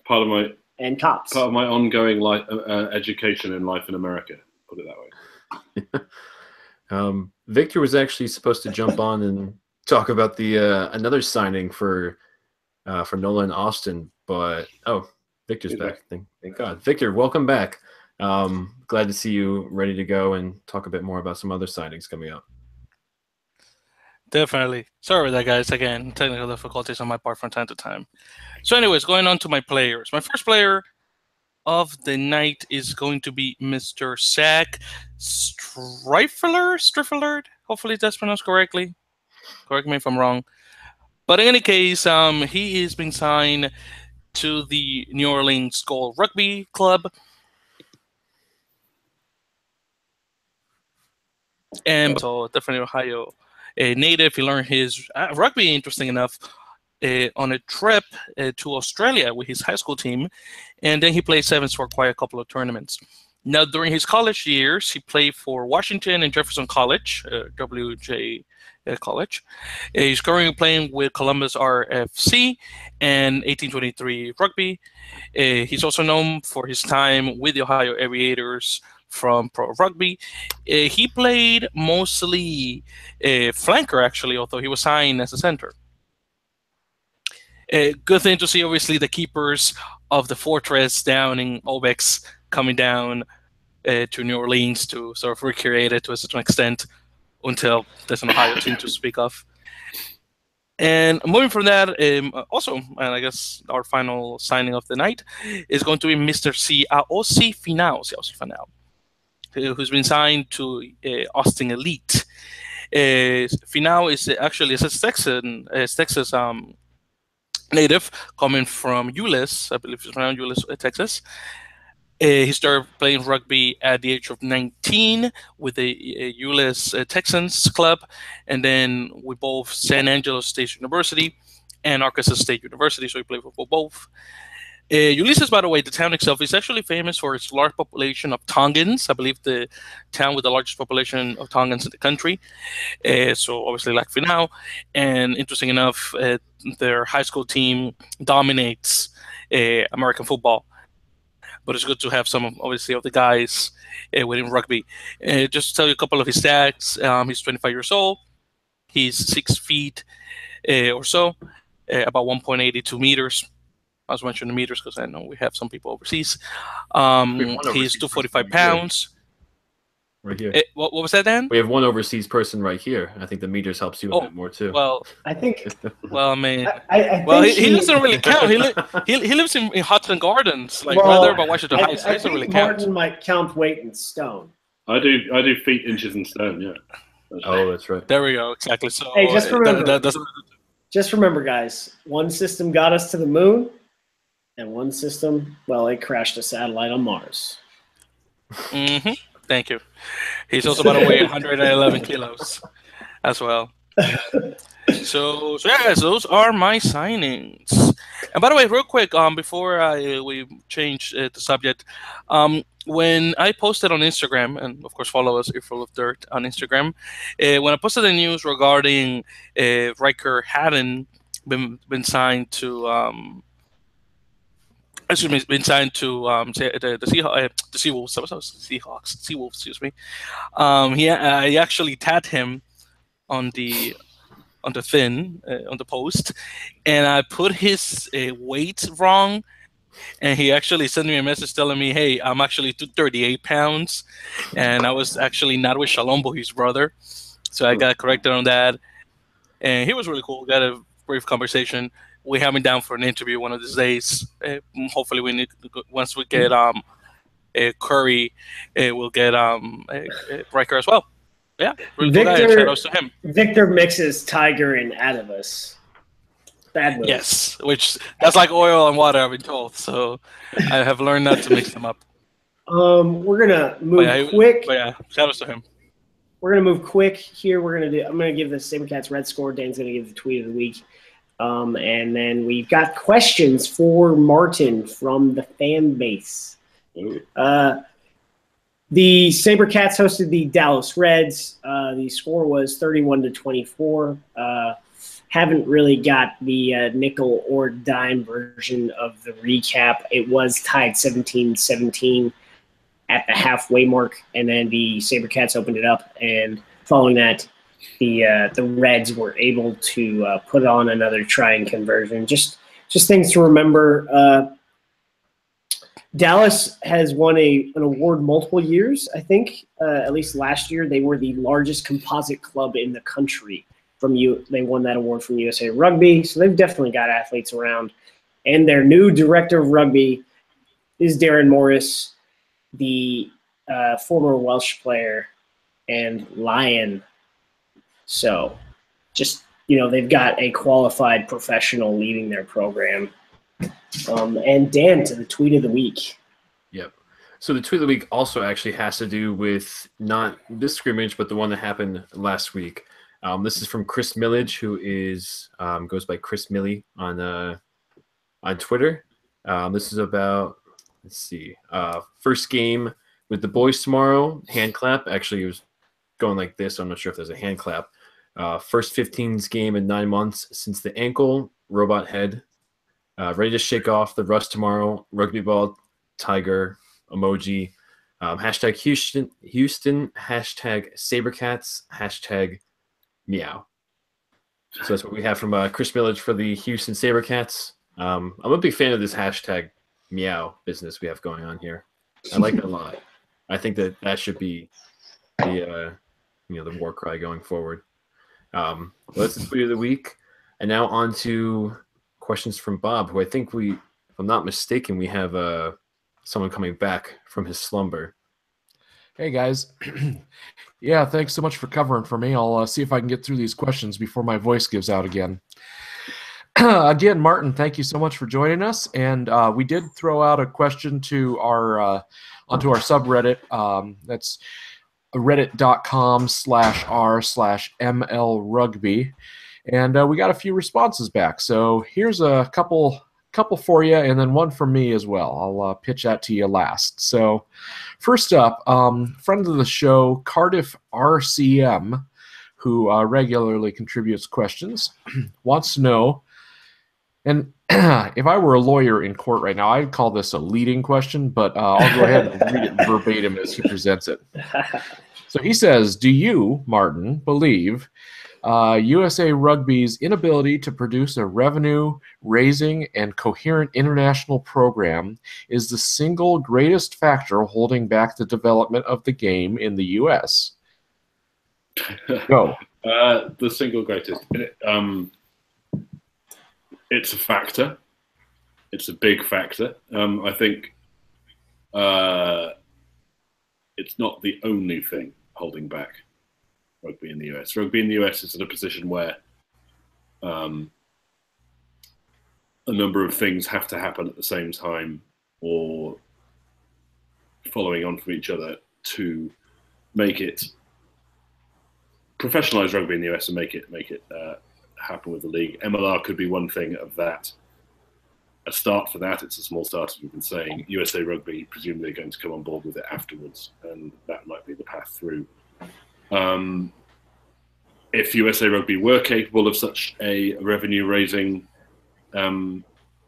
Part of my and cops. Part of my ongoing life, education in life in America, put it that way. Victor was actually supposed to jump on and talk about the another signing for Nolan Austin, but Victor's back. Thank God. Victor, welcome back. Glad to see you ready to go and talk a bit more about some other signings coming up. Definitely. Sorry about that, guys. Again, technical difficulties on my part from time to time. So anyways, going on to my players. My first player of the night is going to be Mr. Zach Strifflerd. Hopefully that's pronounced correctly. Correct me if I'm wrong. But in any case, he is being signed to the New Orleans Gold Rugby Club. And so definitely Ohio native. He learned his rugby, interesting enough, on a trip to Australia with his high school team. And then he played sevens for quite a couple of tournaments. Now, during his college years, he played for Washington and Jefferson College, WJ College. He's currently playing with Columbus RFC and 1823 Rugby. He's also known for his time with the Ohio Aviators from Pro Rugby. He played mostly flanker, actually, although he was signed as a center. Good thing to see, obviously, the keepers of the fortress down in Obex coming down to New Orleans to sort of recreate it to a certain extent until there's an Ohio team to speak of. And moving from that, also, and I guess our final signing of the night is going to be Mr. Siaosi Finau, who's been signed to Austin Elite. Finau is actually a Texas native coming from Euless, I believe it's around Euless, Texas. He started playing rugby at the age of 19 with the Euless Texans club, and then with both San Angelo State University and Arkansas State University, so he played for both. Ulysses, by the way, the town itself is actually famous for its large population of Tongans. I believe the town with the largest population of Tongans in the country. So obviously like Finau. And interesting enough, their high school team dominates American football. But it's good to have some, obviously, of the guys within rugby. Just to tell you a couple of his stats, he's 25 years old. He's 6 feet or so, about 1.82 meters. I was mentioning meters because I know we have some people overseas. He's 245 pounds. Right here. What was that, Dan? We have one overseas person right here. I think the meters helps you a bit more too. Well, I think. Well, I mean, I he doesn't really count. He lives in Hudson Gardens, like right there by Washington Heights. I doesn't think really count. Martin might count weight in stone. I do feet, inches, and stone. Yeah. That's right. There we go. Exactly. So Hey, just remember, guys. One system got us to the moon, and one system, well, it crashed a satellite on Mars. Mm-hmm. Thank you. He's also, by the way, 111 kilos as well. So yeah, those are my signings. And by the way, real quick, before we change the subject, when I posted on Instagram, and of course follow us, Earful of Dirt on Instagram, when I posted the news regarding Riker Haddon been signed to been signed to the Seawolves. Excuse me. I actually tagged him on the post, and I put his weight wrong, and he actually sent me a message telling me, "Hey, I'm actually 238 pounds," and I was actually not with Shalombo, his brother, so I got corrected on that, and he was really cool. Got a brief conversation. We have him down for an interview one of these days. Hopefully, once we get Curry, we'll get Riker as well. Yeah, really good guy. Shout outs to him. Victor mixes Tiger and Atavus. Bad move. Yes, that's like oil and water, I've been told. So I have learned not to mix them up. We're gonna move quick. But yeah, shout outs to him. we're gonna move quick here. I'm gonna give the Sabercats red score. Dan's gonna give the tweet of the week, and then we've got questions for Martin from the fan base. The Sabercats hosted the Dallas Reds. The score was 31-24. Haven't really got the nickel or dime version of the recap. It was tied 17-17 at the halfway mark, and then the Sabercats opened it up. And following that, the Reds were able to put on another try-and conversion. Just things to remember. Dallas has won an award multiple years, I think. At least last year, they were the largest composite club in the country. They won that award from USA Rugby, so they've definitely got athletes around. And their new director of rugby is Darren Morris, the former Welsh player and Lion. So just, they've got a qualified professional leading their program. And Dan, to the tweet of the week. Yep. So the tweet of the week also actually has to do with not this scrimmage, but the one that happened last week. This is from Chris Millage, who goes by Chris Millie on Twitter. This is about, let's see, first game with the boys tomorrow. Hand clap. Actually, it was going like this. I'm not sure if there's a hand clap. First 15s game in 9 months since the ankle. Robot head. Ready to shake off the rust tomorrow. Rugby ball, tiger, emoji. Hashtag Houston. Hashtag Sabercats. Hashtag meow. So that's what we have from Chris Millage for the Houston Sabercats. I'm a big fan of this hashtag meow business we have going on here. I like it a lot. I think that should be the the war cry going forward. Well, that's the tweet of the week, and now on to questions from Bob, who I think if I'm not mistaken, we have someone coming back from his slumber. Hey guys. Yeah, thanks so much for covering for me. I'll see if I can get through these questions before my voice gives out again. Again, Martin, thank you so much for joining us. And we did throw out a question to onto our subreddit. That's reddit.com/r/mlrugby. And we got a few responses back. So here's a couple for you, and then one from me as well. I'll pitch that to you last. So first up, friend of the show, Cardiff RCM, who regularly contributes questions, wants to know, and if I were a lawyer in court right now, I'd call this a leading question, but I'll go ahead and read it verbatim as he presents it. So he says, do you, Martin, believe USA Rugby's inability to produce a revenue-raising and coherent international program is the single greatest factor holding back the development of the game in the U.S.? Go. The single greatest. It's a factor. It's a big factor. I think it's not the only thing holding back rugby in the US. Rugby in the US is in a position where a number of things have to happen at the same time or following on from each other to make it professionalize rugby in the US and make it happen with the league. MLR could be one thing of that. A start for that. It's a small start, as we've been saying. USA Rugby presumably are going to come on board with it afterwards, and that might be the path through. If USA Rugby were capable of such a revenue-raising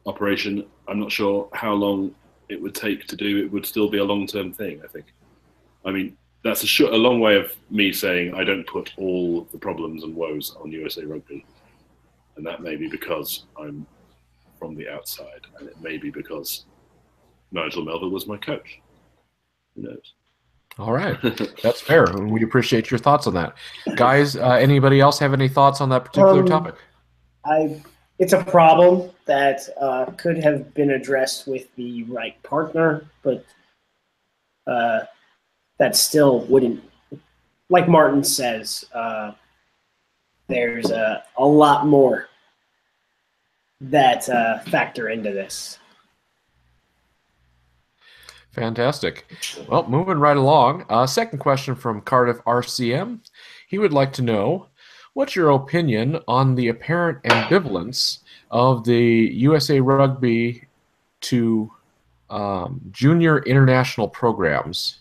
operation, I'm not sure how long it would take to do. It would still be a long-term thing, I think. I mean, that's a long way of me saying I don't put all the problems and woes on USA Rugby. And that may be because I'm from the outside, and it may be because Nigel Melville was my coach. Who knows? All right. That's fair. And we appreciate your thoughts on that. Guys, anybody else have any thoughts on that particular topic? It's a problem that could have been addressed with the right partner, but that still wouldn't, like Martin says, there's a lot more that factor into this. Fantastic. Well, moving right along. Second question from Cardiff RCM. He would like to know, what's your opinion on the apparent ambivalence of the USA Rugby to junior international programs?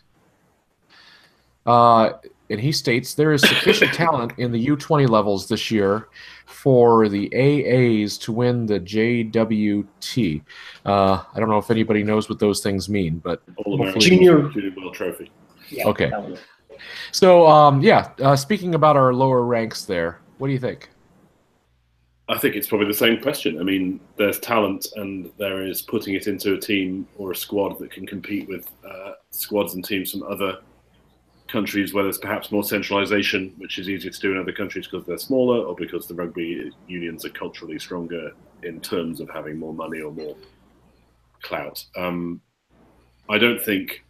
And he states there is sufficient talent in the U20 levels this year for the AAs to win the JWT. I don't know if anybody knows what those things mean, but Junior World Trophy. Yeah, okay. So, speaking about our lower ranks there, what do you think? I think it's probably the same question. I mean, there's talent, and there is putting it into a team or a squad that can compete with squads and teams from other countries where there's perhaps more centralisation, which is easier to do in other countries because they're smaller, or because the rugby unions are culturally stronger in terms of having more money or more clout. I don't think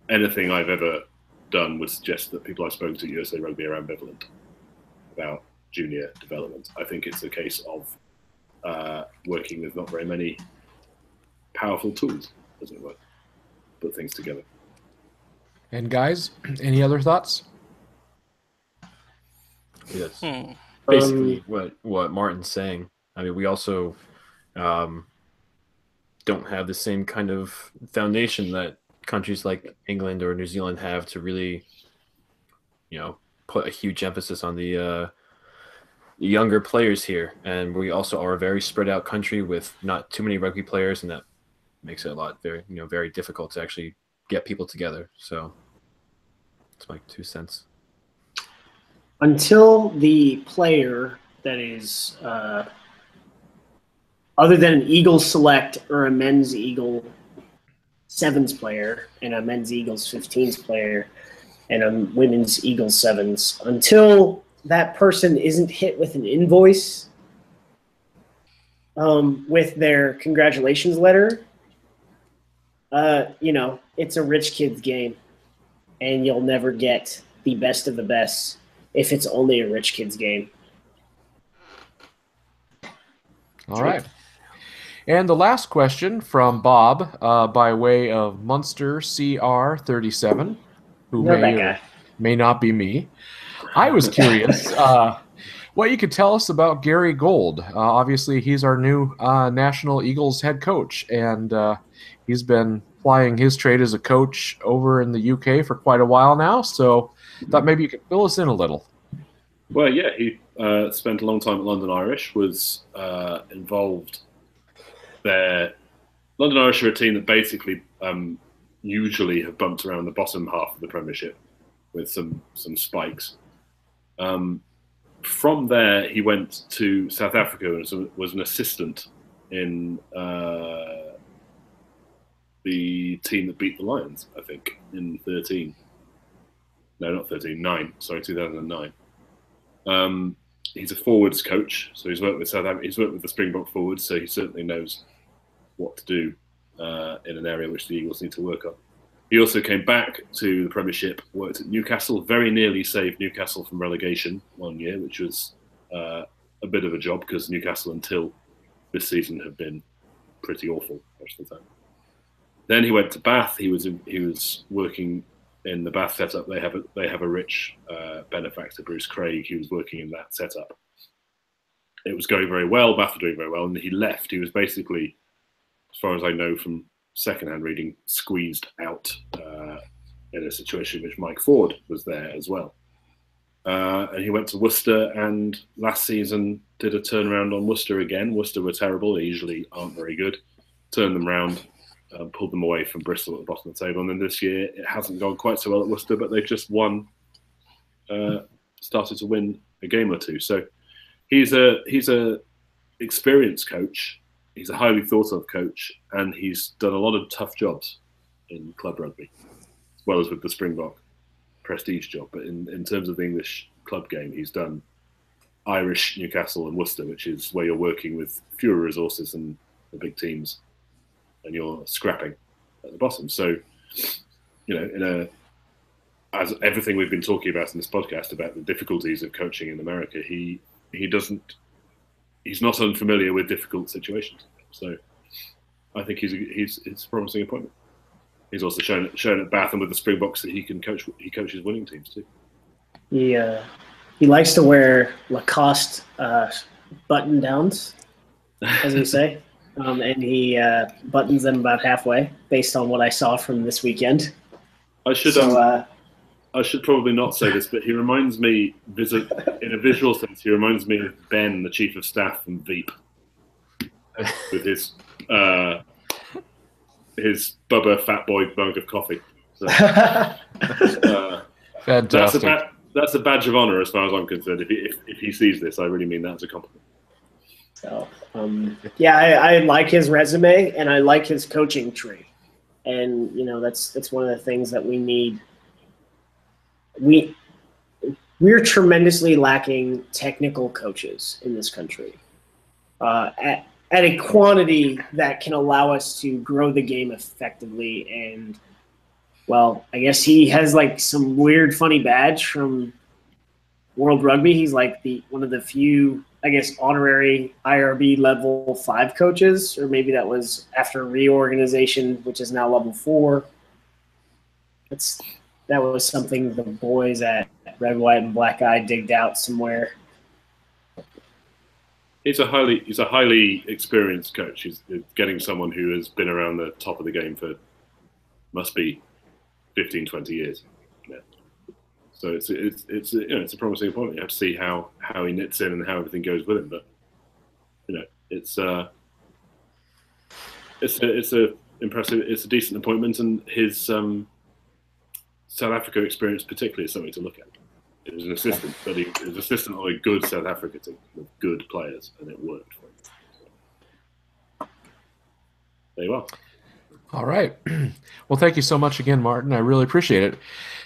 anything I've ever done would suggest that people I've spoken to at USA Rugby are ambivalent about junior development. I think it's a case of working with not very many powerful tools, as it were, put things together. And guys, any other thoughts? Yes. Basically, what Martin's saying. I mean, we also don't have the same kind of foundation that countries like England or New Zealand have to really, put a huge emphasis on the younger players here. And we also are a very spread out country with not too many rugby players, and that makes it a lot very difficult to actually get people together. So it's my 2 cents. Until the player that is other than an Eagles select or a men's Eagle sevens player and a men's Eagles 15s player and a women's Eagles sevens, until that person isn't hit with an invoice with their congratulations letter, it's a rich kid's game, and you'll never get the best of the best if it's only a rich kid's game. All right. And the last question from Bob by way of Munster CR37, who may not be me. I was curious what you could tell us about Gary Gold. Obviously, he's our new National Eagles head coach, and he's been plying his trade as a coach over in the UK for quite a while now, so thought maybe you could fill us in a little. Well, yeah, he spent a long time at London Irish, was involved there. London Irish are a team that basically usually have bumped around the bottom half of the Premiership with some spikes. From there, he went to South Africa and was an assistant in the team that beat the Lions, I think, in 13. No, not 13, 9. Sorry, 2009. He's a forwards coach, so he's worked with South Africa. He's worked with the Springbok forwards, so he certainly knows what to do in an area which the Eagles need to work on. He also came back to the Premiership, worked at Newcastle, very nearly saved Newcastle from relegation one year, which was a bit of a job because Newcastle until this season have been pretty awful most of the time. Then he went to Bath. He was working in the Bath setup. They have a rich benefactor, Bruce Craig. He was working in that setup. It was going very well. Bath were doing very well, and he left. He was basically, as far as I know from secondhand reading, squeezed out in a situation in which Mike Ford was there as well. And he went to Worcester, and last season did a turnaround on Worcester again. Worcester were terrible. They usually aren't very good. Turned them round. Pulled them away from Bristol at the bottom of the table, and then this year it hasn't gone quite so well at Worcester, but they've just started to win a game or two. So he's a experienced coach. He's a highly thought of coach, and he's done a lot of tough jobs in club rugby, as well as with the Springbok prestige job. But in terms of the English club game, he's done Irish, Newcastle, and Worcester, which is where you're working with fewer resources than the big teams, and you're scrapping at the bottom. So, as everything we've been talking about in this podcast about the difficulties of coaching in America, he's not unfamiliar with difficult situations. So, I think it's a promising appointment. He's also shown at Bath and with the Springboks that he can coach. He coaches winning teams too. He likes to wear Lacoste button downs, as we say, and he buttons them about halfway, based on what I saw from this weekend. I should probably not say this, but he reminds me, in a visual sense, he reminds me of Ben, the chief of staff from Veep, with his Bubba Fat Boy mug of coffee. So, Fantastic. That's a badge of honor as far as I'm concerned. If he sees this, I really mean that as a compliment. So, I like his resume and I like his coaching tree, and that's one of the things that we need. We're tremendously lacking technical coaches in this country at a quantity that can allow us to grow the game effectively. And, well, I guess he has like some weird, funny badge from World Rugby. He's like one of the few, I guess, honorary IRB level 5 coaches, or maybe that was after reorganization, which is now level 4. That was something the boys at Red, White, and Black Eye digged out somewhere. He's a highly experienced coach. He's getting someone who has been around the top of the game for must be 15, 20 years. Yeah. So it's a promising appointment. You have to see how he knits in and how everything goes with him. But it's impressive. It's a decent appointment, and his South Africa experience particularly is something to look at. He was an assistant, but he was assistant on a good South Africa team with good players, and it worked for him. There you are. All right. Well, thank you so much again, Martin. I really appreciate it.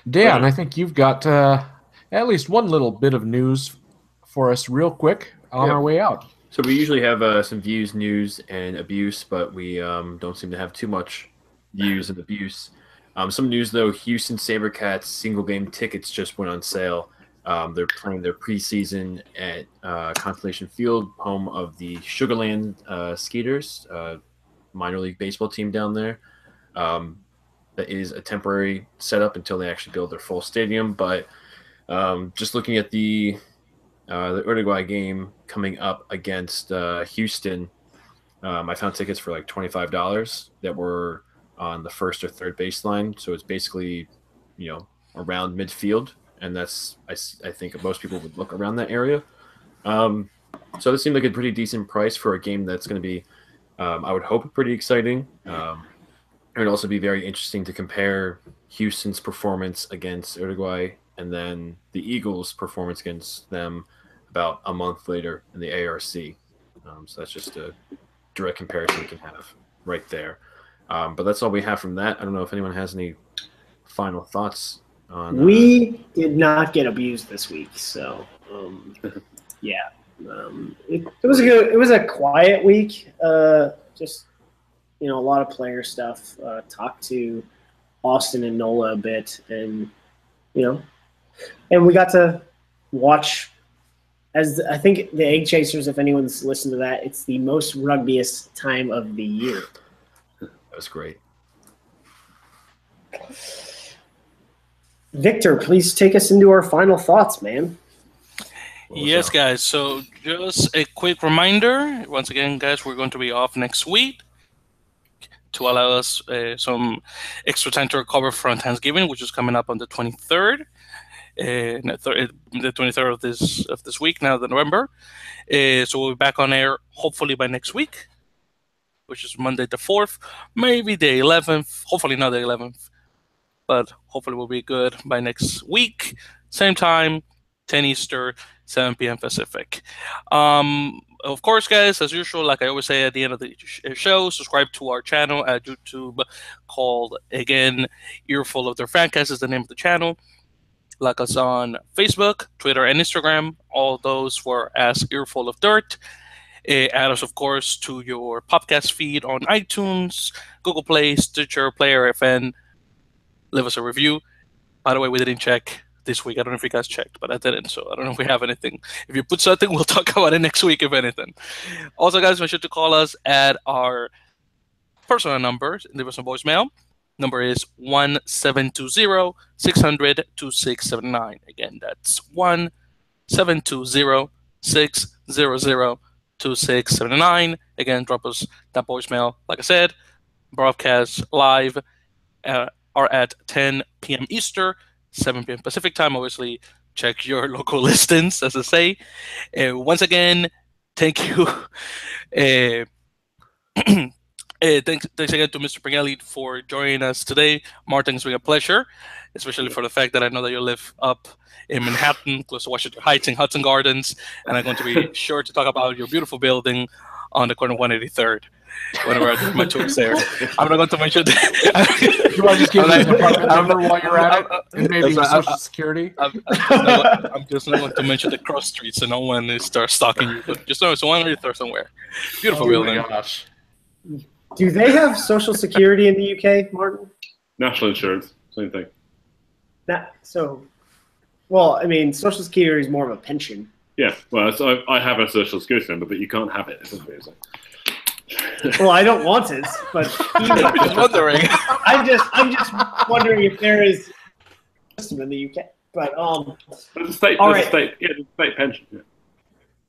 Dan, I think you've got at least one little bit of news for us real quick on our way out. So we usually have some views, news, and abuse, but we don't seem to have too much views and abuse. Some news, though. Houston Sabercats single game tickets just went on sale. They're playing their preseason at Constellation Field, home of the Sugarland Skeeters, minor league baseball team down there. That is a temporary setup until they actually build their full stadium. But just looking at the Uruguay game coming up against Houston, I found tickets for like $25 that were on the first or third baseline. So it's basically, around midfield. And that's, I think most people would look around that area. So it seemed like a pretty decent price for a game that's going to be, I would hope, pretty exciting. It would also be very interesting to compare Houston's performance against Uruguay and then the Eagles' performance against them about a month later in the ARC. So that's just a direct comparison we can have right there. But that's all we have from that. I don't know if anyone has any final thoughts on. We did not get abused this week, so yeah. It was a quiet week. Just a lot of player stuff. Talked to Austin and Nola a bit, and and we got to watch. As I think the Egg Chasers, if anyone's listened to that, it's the most rugbyest time of the year. That was great. Victor, please take us into our final thoughts, man. Yes, guys. So just a quick reminder. Once again, guys, we're going to be off next week to allow us some extra time to recover from Thanksgiving, which is coming up on the 23rd. The 23rd of this week, now the November. So we'll be back on air hopefully by next week, which is Monday the 4th, maybe the 11th, hopefully not the 11th, but hopefully we'll be good by next week. Same time, 10 Eastern, 7 p.m. Pacific. Of course, guys, as usual, like I always say at the end of the show, subscribe to our channel at YouTube called, again, Earful of their Fancast is the name of the channel. Like us on Facebook, Twitter, and Instagram. All those were as Earful of Dirt. Add us, of course, to your podcast feed on iTunes, Google Play, Stitcher, Player FM. Leave us a review. By the way, we didn't check this week. I don't know if you guys checked, but I didn't, so I don't know if we have anything. If you put something, we'll talk about it next week, if anything. Also, guys, make sure to call us at our personal numbers. Leave us a voicemail. Number is 1720-600-2679. Again, that's 1720-600-2679. Again, drop us that voicemail. Like I said, broadcasts live are at 10 p.m. Eastern, 7 p.m. Pacific time. Obviously, check your local listings, as I say. Once again, thank you. Thanks again to Mr. Pengelly for joining us today. Martin, it's been a pleasure, especially for the fact that I know that you live up in Manhattan, close to Washington Heights and Hudson Gardens, and I'm going to be sure to talk about your beautiful building on the corner of 183rd whenever I do my tours there. I'm not going to mention that. You want to just give me the apartment number while you're at it? And maybe your social security? I'm just not going to mention the cross streets so no one starts stalking you, but just know it's 183rd somewhere. Beautiful building. Oh my gosh. Do they have Social Security in the UK, Martin? National insurance, same thing. Well, I mean, Social Security is more of a pension. Yeah, well, so I have a social security number, but you can't have it. Well, I don't want it, but I'm just wondering. I'm just wondering if there is a system in the UK. But there's a state pension. Yeah.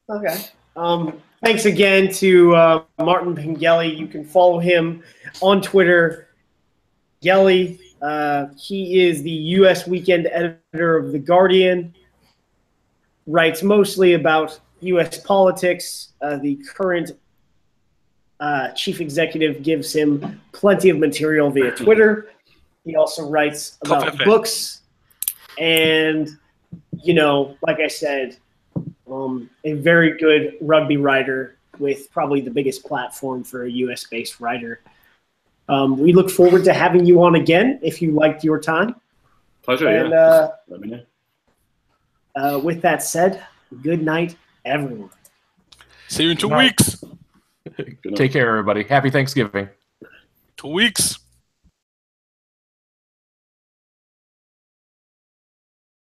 Okay. Thanks again to Martin Pengelly. You can follow him on Twitter. Gelly. He is the U.S. weekend editor of The Guardian. Writes mostly about U.S. politics. The current chief executive gives him plenty of material via Twitter. He also writes about books. And, like I said, a very good rugby writer with probably the biggest platform for a U.S.-based writer. We look forward to having you on again if you liked your time. Pleasure, and, let me know. With that said, good night, everyone. See you in 2 weeks. Take care, everybody. Happy Thanksgiving. 2 weeks.